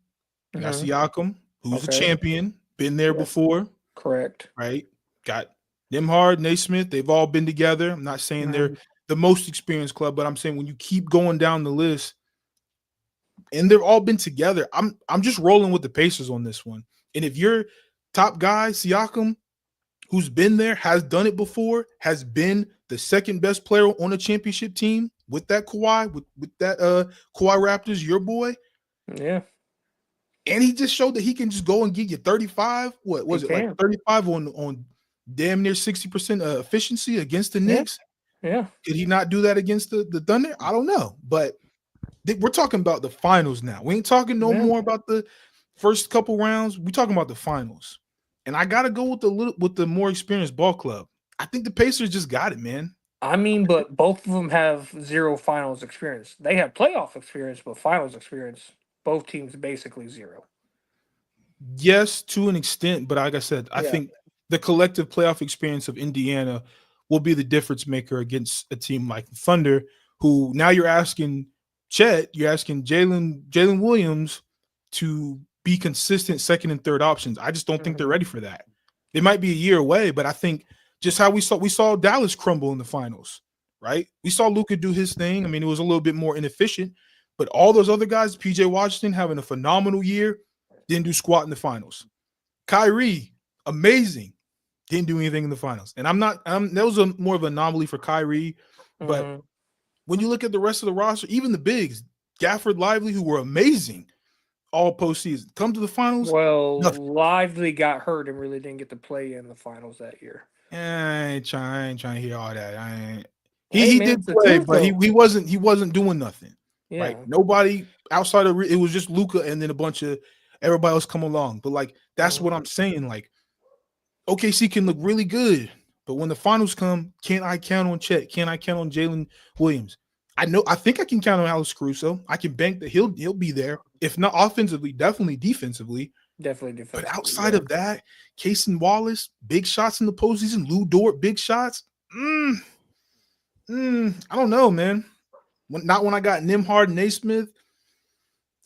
You got Mhm. Siakam, who's a Okay. champion, been there Yeah. before, Correct. right? Got Nimhard, Naismith. They've all been together. I'm not saying they're Mhm. the most experienced club, but I'm saying when you keep going down the list, and they've all been together, I'm just rolling with the Pacers on this one. And if your top guy, Siakam, who's been there, has done it before, has been the second best player on a championship team with that Kawhi, with that Kawhi Raptors, your boy, Yeah. and he just showed that he can just go and get you 35. What was He it, like can. 35 on damn near 60% efficiency against the Yeah. Knicks? Yeah. Could he not do that against the Thunder? I don't know, but we're talking about the finals now. We ain't talking no Yeah. more about the first couple rounds. We're talking about the finals. And I gotta go with the more experienced ball club. I think the Pacers just got it, man. I mean, but both of them have 0 finals experience. They have playoff experience, but finals experience, both teams basically 0. Yes, to an extent, but like I said, I Yeah. think the collective playoff experience of Indiana will be the difference maker against a team like the Thunder, who now you're asking Chet, you're asking Jalen Williams to be consistent second and third options. I just don't think they're Mhm. ready for that. They might be a year away, but I think just how we saw Dallas crumble in the finals, right? We saw Luka do his thing. I mean, it was a little bit more inefficient, but all those other guys, PJ Washington having a phenomenal year, didn't do squat in the finals. Kyrie, amazing, didn't do anything in the finals. And that was more of an anomaly for Kyrie. But Mhm. when you look at the rest of the roster, even the bigs, Gafford, Lively, who were amazing all postseason, come to the finals, Well, nothing. Lively got hurt and really didn't get to play in the finals that year. I ain't trying to hear all that. Hey, He man, did it's the play, truth, but he though. wasn't doing nothing. Right? Yeah. Nobody outside of it was just Luka and then a bunch of everybody else come along. But like that's what I'm saying. Like OKC can look really good, but when the finals come, can I count on Chet? Can I count on Jalen Williams? I think I can count on Alex Caruso. I can bank that he'll be there. If not offensively, definitely defensively. Definitely But defensively. outside Yeah. of that, Casey Wallace, big shots in the postseason. Lou Dort, big shots. I don't know, man. Not when I got Nimhard, Naismith,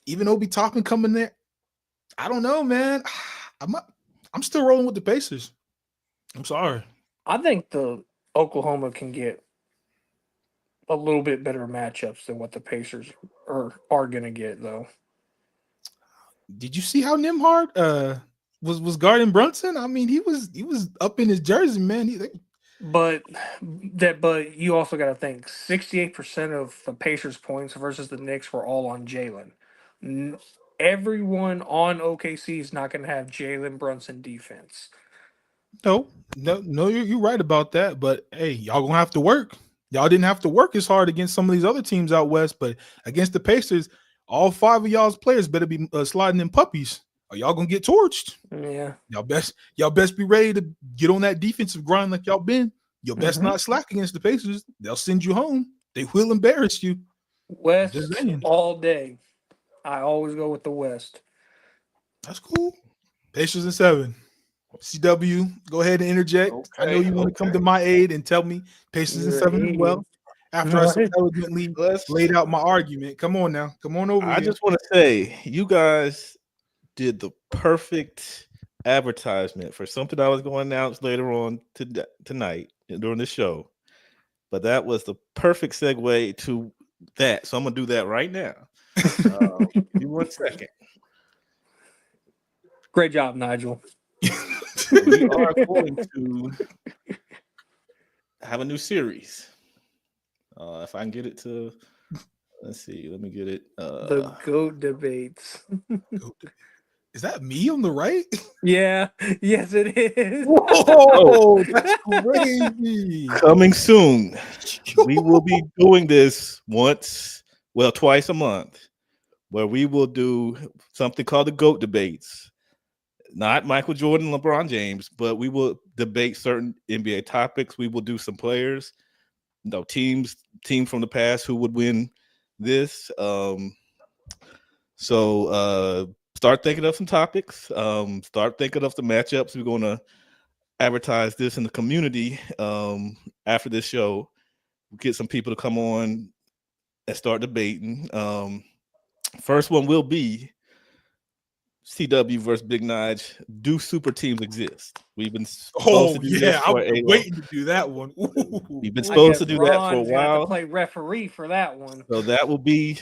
even Obi Toppin coming there. I don't know, man. I'm still rolling with the Pacers. I'm sorry. I think the Oklahoma can get a little bit better matchups than what the Pacers are going to get, though. Did you see how Nimhard was guarding Brunson? I mean, he was up in his jersey, man. But you also got to think 68% of the Pacers' points versus the Knicks were all on Jalen. Everyone on OKC is not going to have Jalen Brunson defense. No, you're right about that. But hey, y'all gonna have to work. Y'all didn't have to work as hard against some of these other teams out west, but against the Pacers, all 5 of y'all's players better be sliding in puppies, or y'all gonna get torched. Yeah. Y'all best be ready to get on that defensive grind like y'all been. Y'all best not slack against the Pacers. They'll send you home. They will embarrass you. West Just saying. all day. I always go with the West. That's cool. Pacers in 7. CW, go ahead and interject. I know you want to come to my aid and tell me Pacers in 7 as well. After I so elegantly laid out my argument. Come on now. Come on over I here. just want to say, you guys did the perfect advertisement for something I was going to announce later on tonight during the show. But that was the perfect segue to that. So I'm going to do that right now. Give me 1 second. Great job, Nigel. We are going to have a new series. If I can get it to, let's see, let me get it. The GOAT debates. Is that me on the right? Yeah, yes, it is. Oh, that's crazy. Coming soon. We will be doing this twice a month, where we will do something called the GOAT debates. Not Michael Jordan, LeBron James, but we will debate certain NBA topics. We will do some players, teams from the past who would win this. So start thinking of some topics. Start thinking of some matchups we're going to advertise this in the community after this show. We'll get some people to come on and start debating. First one will be CW versus Big Nige. Do super teams exist? We've been supposed to do this I'm for a waiting to do that one. Ooh. We've been I supposed to guess do that for a Ron's gonna have to while. play referee for that one. So that will be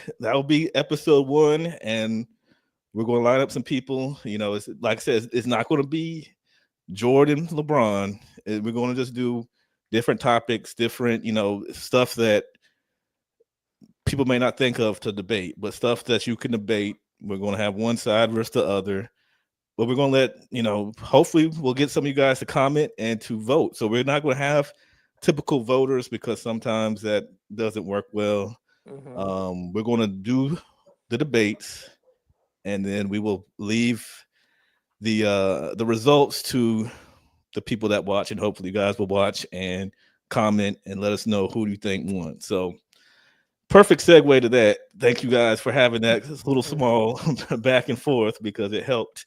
episode 1, and we're going to line up some people. You know, it's like I said, it's not going to be Jordan, LeBron. We're going to just do different topics, different, stuff that people may not think of to debate, but stuff that you can debate. We're going to have one side versus the other, but we're going to let, hopefully we'll get some of you guys to comment and to vote. So we're not going to have typical voters because sometimes that doesn't work well. Mhm. We're going to do the debates, and then we will leave the results to the people that watch, and hopefully you guys will watch and comment and let us know who you think won. So perfect segue to that. Thank you guys for having that little small back and forth because it helped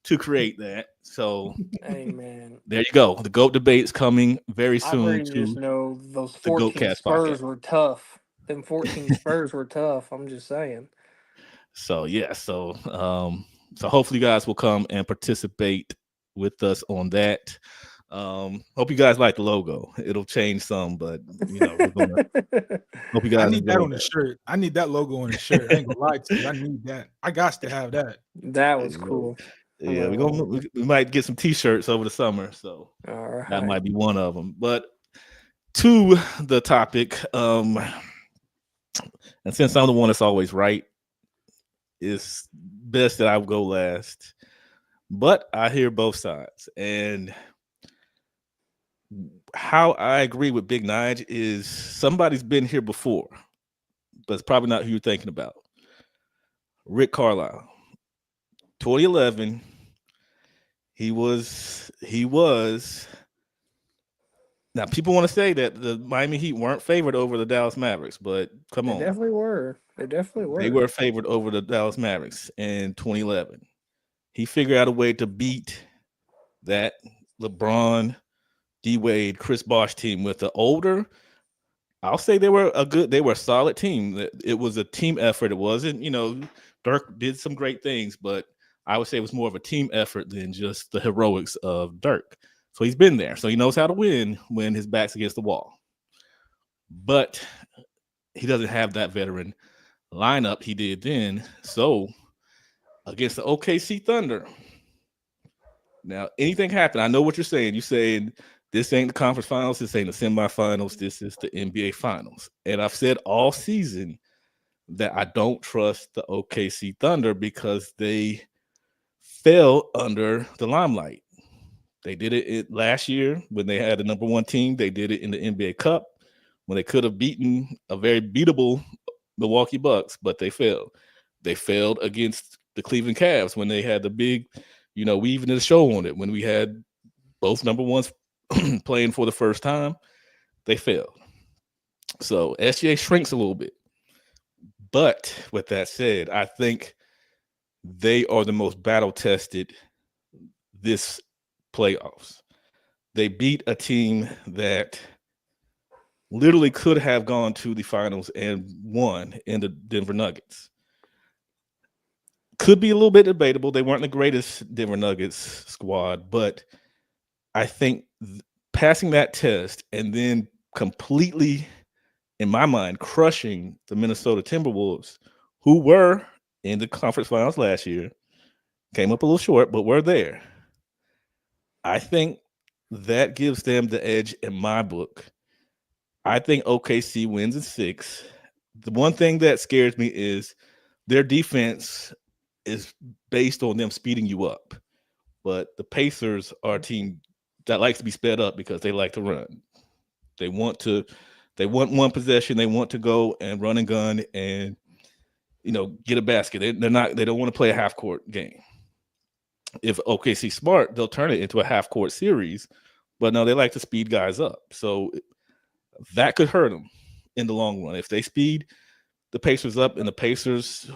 to create that. So Hey man, there you go. The GOAT debate's coming very I soon really just to know those the 14 GOATcast Spurs podcast. were tough. Them 14 Spurs were tough. I'm just saying. So yeah, so hopefully you guys will come and participate with us on that. Hope you guys like the logo. It'll change some, but we're gonna hope you I guys need that enjoy on the shirt. I need that logo on the shirt. I ain't gonna lie to you. I need that. I got to have that. That was cool. Yeah, we might get some t-shirts over the summer, so All that right. might be one of them. But to the topic, and since I'm the one that's always right, it's best that I would go last. But I hear both sides, and how I agree with Big Nige is somebody's been here before, but it's probably not who you're thinking about. Rick Carlisle, 2011. He was. Now people want to say that the Miami Heat weren't favored over the Dallas Mavericks, but come They on, definitely were. They definitely were. they were favored over the Dallas Mavericks in 2011. He figured out a way to beat that LeBron, D Wade, Chris Bosh team with the older. I'll say they were a solid team. It was a team effort. It wasn't, Dirk did some great things, but I would say it was more of a team effort than just the heroics of Dirk. So he's been there. So he knows how to win when his back's against the wall. But he doesn't have that veteran lineup he did then. So against the OKC Thunder, now anything happened. I know what you're saying. You're saying this ain't the conference finals. This ain't the semifinals. This is the NBA finals. And I've said all season that I don't trust the OKC Thunder because they fell under the limelight. They did it last year when they had the number one team. They did it in the NBA Cup when they could have beaten a very beatable Milwaukee Bucks, but they failed. They failed against the Cleveland Cavs when they had the big, we even did a show on it when we had both number ones playing for the first time. They failed. So SGA shrinks a little bit. But with that said, I think they are the most battle-tested this playoffs. They beat a team that literally could have gone to the finals and won in the Denver Nuggets. Could be a little bit debatable. They weren't the greatest Denver Nuggets squad, but I think passing that test and then completely, in my mind, crushing the Minnesota Timberwolves, who were in the conference finals last year, came up a little short, but were there. I think that gives them the edge in my book. I think OKC wins in 6. The one thing that scares me is their defense is based on them speeding you up. But the Pacers are a team that likes to be sped up because they like to run. They want one possession. They want to go and run and gun and, get a basket. They don't want to play a half court game. If OKC smart, they'll turn it into a half court series, but no, they like to speed guys up. So that could hurt them in the long run. If they speed the Pacers up, and the Pacers,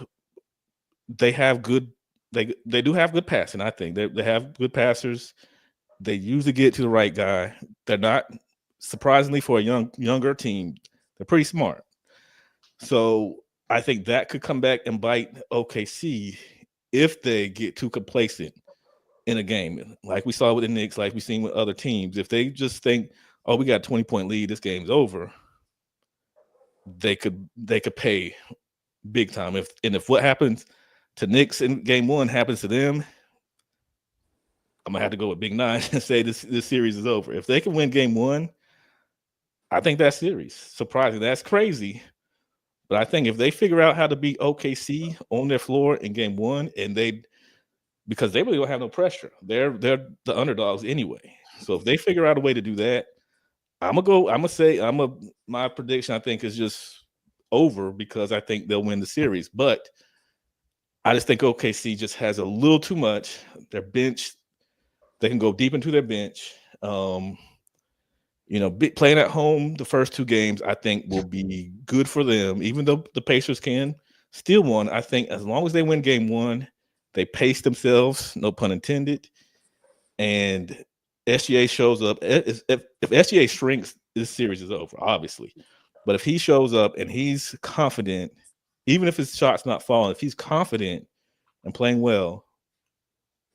they have good, they do have good passing. I think they have good passers. They usually get to the right guy. They're not, surprisingly for a younger team, they're pretty smart. So I think that could come back and bite OKC if they get too complacent in a game, like we saw with the Knicks, like we've seen with other teams. If they just think, "Oh, we got a 20-point lead, this game's over," they could pay big time. If what happens to Knicks in game one happens to them, I'm gonna have to go with Big Nine and say this series is over. If they can win game one, I think that series. Surprising, that's crazy. But I think if they figure out how to beat OKC on their floor in game one, and because they really don't have no pressure, they're the underdogs anyway. So if they figure out a way to do that, my prediction I think is just over, because I think they'll win the series. But I just think OKC just has a little too much. Their bench, they can go deep into their bench. Playing at home the first two games, I think will be good for them. Even though the Pacers can steal one, I think as long as they win game one, they pace themselves, no pun intended, and SGA shows up. If SGA shrinks, this series is over, obviously. But if he shows up and he's confident, even if his shot's not falling, if he's confident and playing well,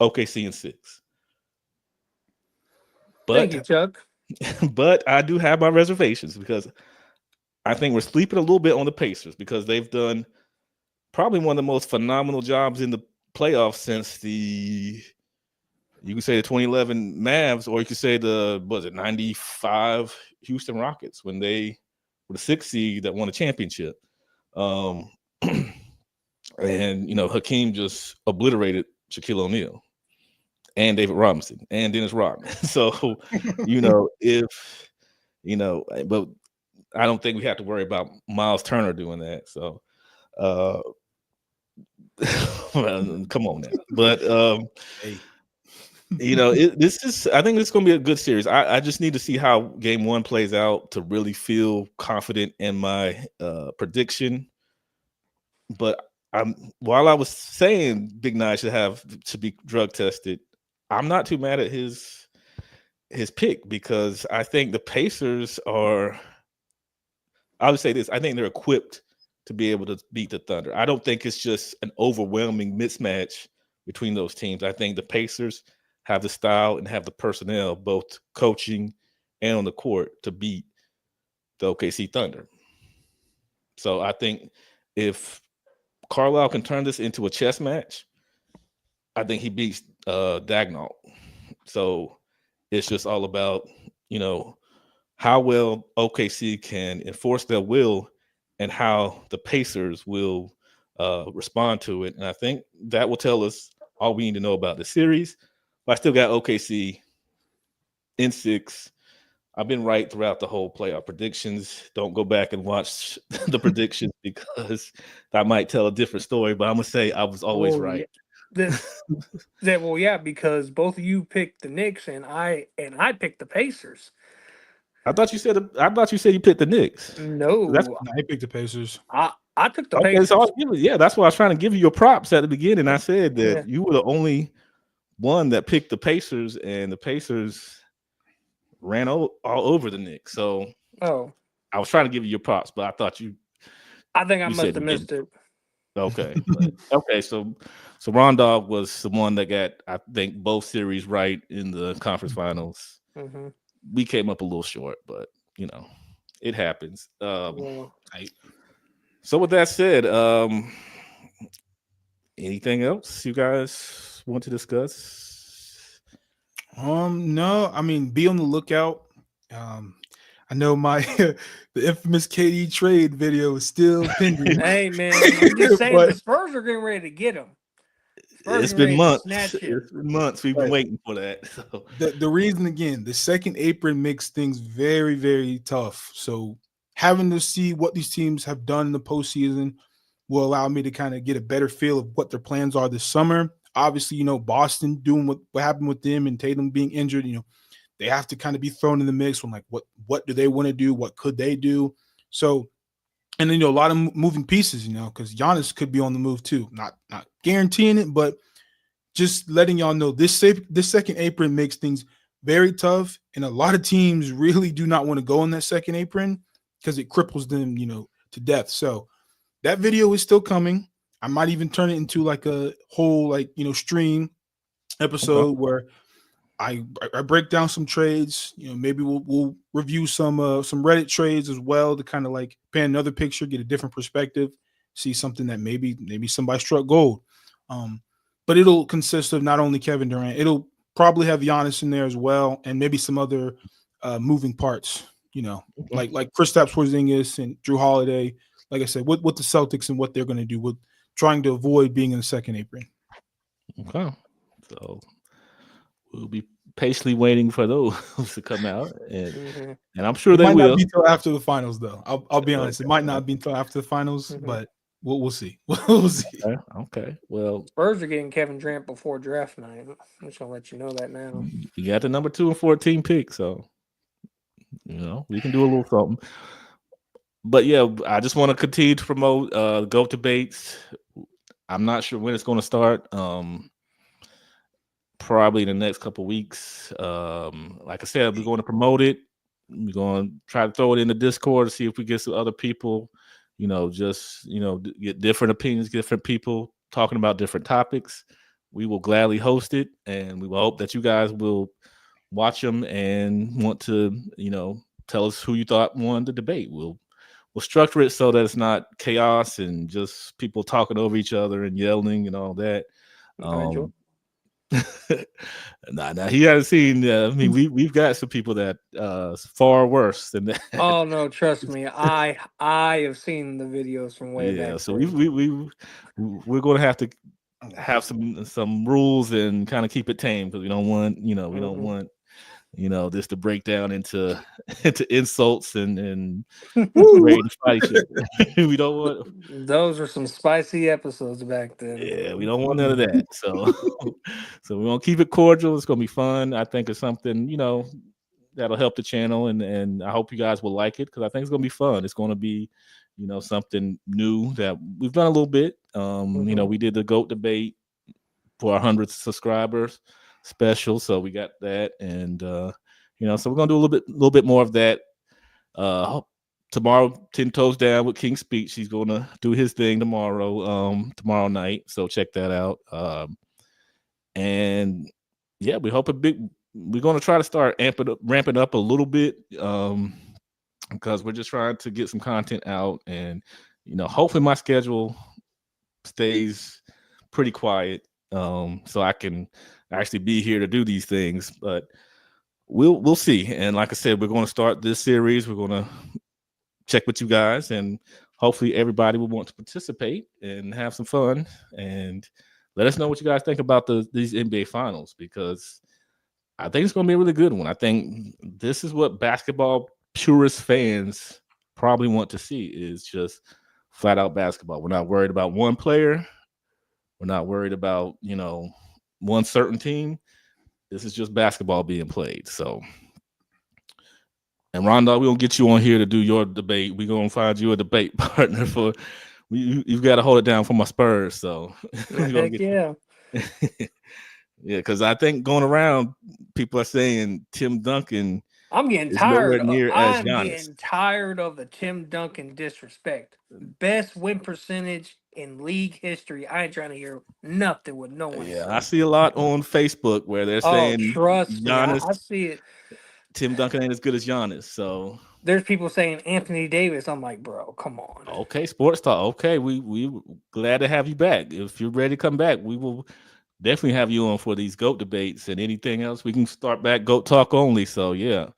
OKC in 6. But Thank you, Chuck. But I do have my reservations, because I think we're sleeping a little bit on the Pacers, because they've done probably one of the most phenomenal jobs in the playoffs since you can say the 2011 Mavs, or you could say the 95 Houston Rockets, when they were the 6th seed that won a championship. And Hakeem just obliterated Shaquille O'Neal and David Robinson and Dennis Rodman. So, but I don't think we have to worry about Miles Turner doing that. So, come on now. But, Hey. I think it's going to be a good series. I just need to see how game one plays out to really feel confident in my prediction. But while I was saying Big Nine should be drug tested, I'm not too mad at his pick, because I think the Pacers are, I would say this, I think they're equipped to be able to beat the Thunder. I don't think it's just an overwhelming mismatch between those teams. I think the Pacers have the style and have the personnel, both coaching and on the court, to beat the OKC Thunder. So I think if Carlisle can turn this into a chess match, I think he beats Dagnall. So it's just all about, how well OKC can enforce their will and how the Pacers will respond to it. And I think that will tell us all we need to know about the series. But I still got OKC in 6. I've been right throughout the whole playoff predictions. Don't go back and watch the predictions, because that might tell a different story. But I'm going to say I was always right. Yeah. Because both of you picked the Knicks and I picked the Pacers. I thought you said you picked the Knicks. No, I picked the Pacers. I took the Okay, Pacers. so that's why I was trying to give you your props at the beginning. I said that you were the only one that picked the Pacers, and the Pacers ran all over the Knicks. So I was trying to give you your props, but I thought I think I must have missed it. Okay. Okay, so Ron Dog was the one that got, I think, both series right in the conference finals. Mm-hmm. We came up a little short, but it happens. So with that said, anything else you guys want to discuss? No, I mean, be on the lookout. I know the infamous KD trade video is still pending. Hey man, I'm just saying the Spurs are getting ready to get him. It's been months. It's been months. We've been waiting for that. So. The reason, again, the second apron makes things very, very tough. So having to see what these teams have done in the postseason will allow me to kind of get a better feel of what their plans are this summer. Obviously, Boston doing what happened with them and Tatum being injured, they have to kind of be thrown in the mix from like what do they want to do? What could they do? So, and then a lot of moving pieces, because Giannis could be on the move too. Not guaranteeing it, but just letting y'all know this second apron makes things very tough, and a lot of teams really do not want to go in that second apron because it cripples them, to death. So that video is still coming. I might even turn it into like a whole stream episode where I break down some trades. Maybe we'll review some Reddit trades as well to kind of like paint another picture, get a different perspective, see something that maybe somebody struck gold. But it'll consist of not only Kevin Durant, it'll probably have Giannis in there as well, and maybe some other moving parts. Like Kristaps Porzingis and Drew Holiday. Like I said, with the Celtics and what they're going to do with trying to avoid being in the second apron. Okay, so we'll be patiently waiting for those to come out, and I'm sure they might will. Not be till after the finals, though. I'll be honest, it might not be until after the finals, but we'll see. We'll see. Okay. Well, Spurs are getting Kevin Durant before draft night. I'm just gonna let you know that now. You got the number 2 and 14 pick, so we can do a little something. But yeah, I just want to continue to promote GOAT Debates. I'm not sure when it's going to start. Probably in the next couple of weeks. Like I said, we're going to promote it. We're going to try to throw it in the Discord to see if we get some other people. Get different opinions, different people talking about different topics. We will gladly host it, and we will hope that you guys will watch them and want to, tell us who you thought won the debate. We'll structure it so that it's not chaos and just people talking over each other and yelling and all that. Nah, he hasn't seen. We've got some people that far worse than that. Oh no, trust me, I have seen the videos from way back. Yeah, so we're going to have some rules and kind of keep it tame because we don't want we don't want this to break down into insults and ready to fight shit. We don't want. Those were some spicy episodes back then. Yeah, we don't want none of that. So we're gonna keep it cordial. It's gonna be fun. I think it's something that'll help the channel, and I hope you guys will like it because I think it's gonna be fun. It's gonna be something new that we've done a little bit. We did the GOAT debate for our 100th subscribers special, so we got that, and so we're gonna do a little bit more of that tomorrow. 10 Toes Down with King Speech. He's gonna do his thing tomorrow night, so check that out. And yeah, we hope we're gonna try to start ramping up a little bit because we're just trying to get some content out, and hopefully my schedule stays pretty quiet so I can actually be here to do these things, but we'll see. And like I said, we're going to start this series. We're going to check with you guys, and hopefully everybody will want to participate and have some fun, and let us know what you guys think about these NBA finals, because I think it's going to be a really good one. I think this is what basketball purist fans probably want to see, is just flat out basketball. We're not worried about one player. We're not worried about, one certain team. This is just basketball being played. So, and Rondell, we're gonna get you on here to do your debate. We're gonna find you a debate partner for you've got to hold it down for my Spurs. So yeah. Yeah, because I think going around, people are saying Tim Duncan. I'm getting tired. I'm getting tired of the Tim Duncan disrespect. Best win percentage in league history. I ain't trying to hear nothing with no one. Yeah, I see a lot on Facebook where they're saying, trust Giannis, me, I see it. Tim Duncan ain't as good as Giannis. So there's people saying Anthony Davis. I'm like, bro, come on. Okay, sports talk. Okay, we glad to have you back. If you're ready to come back, we will definitely have you on for these GOAT debates and anything else. We can start back GOAT talk only. So yeah.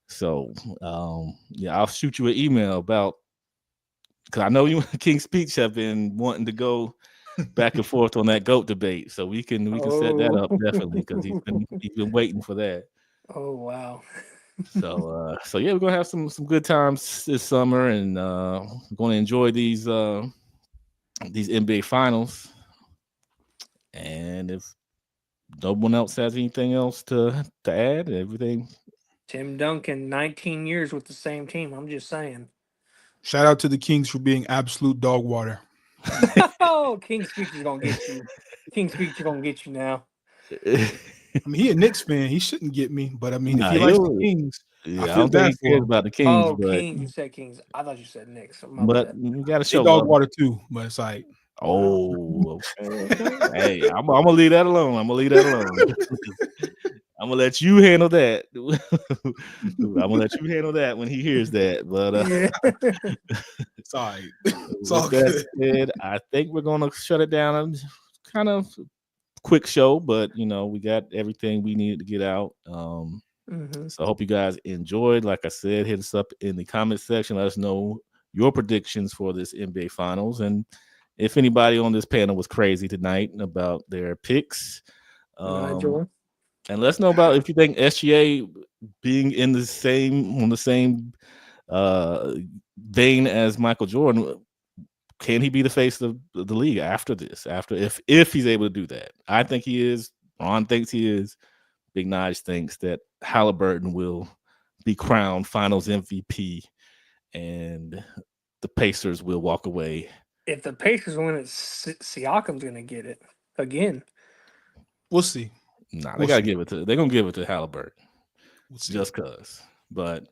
So I'll shoot you an email about, because I know you and King Speech have been wanting to go back and forth on that GOAT debate. So we can set that up definitely, because he's been waiting for that. Oh wow. So yeah, we're gonna have some good times this summer, and we're gonna enjoy these NBA finals. And if no one else has anything else to add, everything. Tim Duncan, 19 years with the same team. I'm just saying. Shout out to the Kings for being absolute dog water. Oh, King Speech is gonna get you. King Speech is gonna get you now. I mean, he a Knicks fan. He shouldn't get me, but I mean, Nah, if he likes the he'll- Kings, Yeah, I I feel don't bad think he for cares him. about the Kings, Oh, but Kings. You said Kings. I thought you said Knicks. My but bad. you gotta They show dog love. water too, but it's like Oh, okay. Hey, I'm gonna leave that alone. I'm gonna leave that alone. I'm gonna let you handle that. I'm gonna let you handle that when he hears that. But Yeah. it's all right. It's all with that good. said, I think we're gonna shut it down. Kind of quick show, but we got everything we needed to get out. Mhm. So I hope you guys enjoyed. Like I said, hit us up in the comment section. Let us know your predictions for this NBA Finals, and if anybody on this panel was crazy tonight about their picks. Nigel. And let us know about if you think SGA being on the same vein as Michael Jordan, can he be the face of the league after this? If he's able to do that, I think he is. Ron thinks he is. Big Nige thinks that Halliburton will be crowned Finals MVP, and the Pacers will walk away. If the Pacers win it, Siakam's gonna get it again. We'll see. Nah, they We'll gotta see. give it to. They're gonna give it to Halliburton We'll see. just cause. But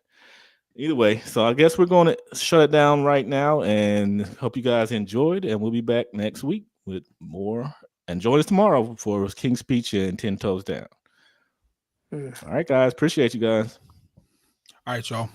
either way, so I guess we're going to shut it down right now, and hope you guys enjoyed. And we'll be back next week with more. And join us tomorrow for King's Speech and 10 Toes Down. Mm. All right, guys. Appreciate you guys. All right, y'all.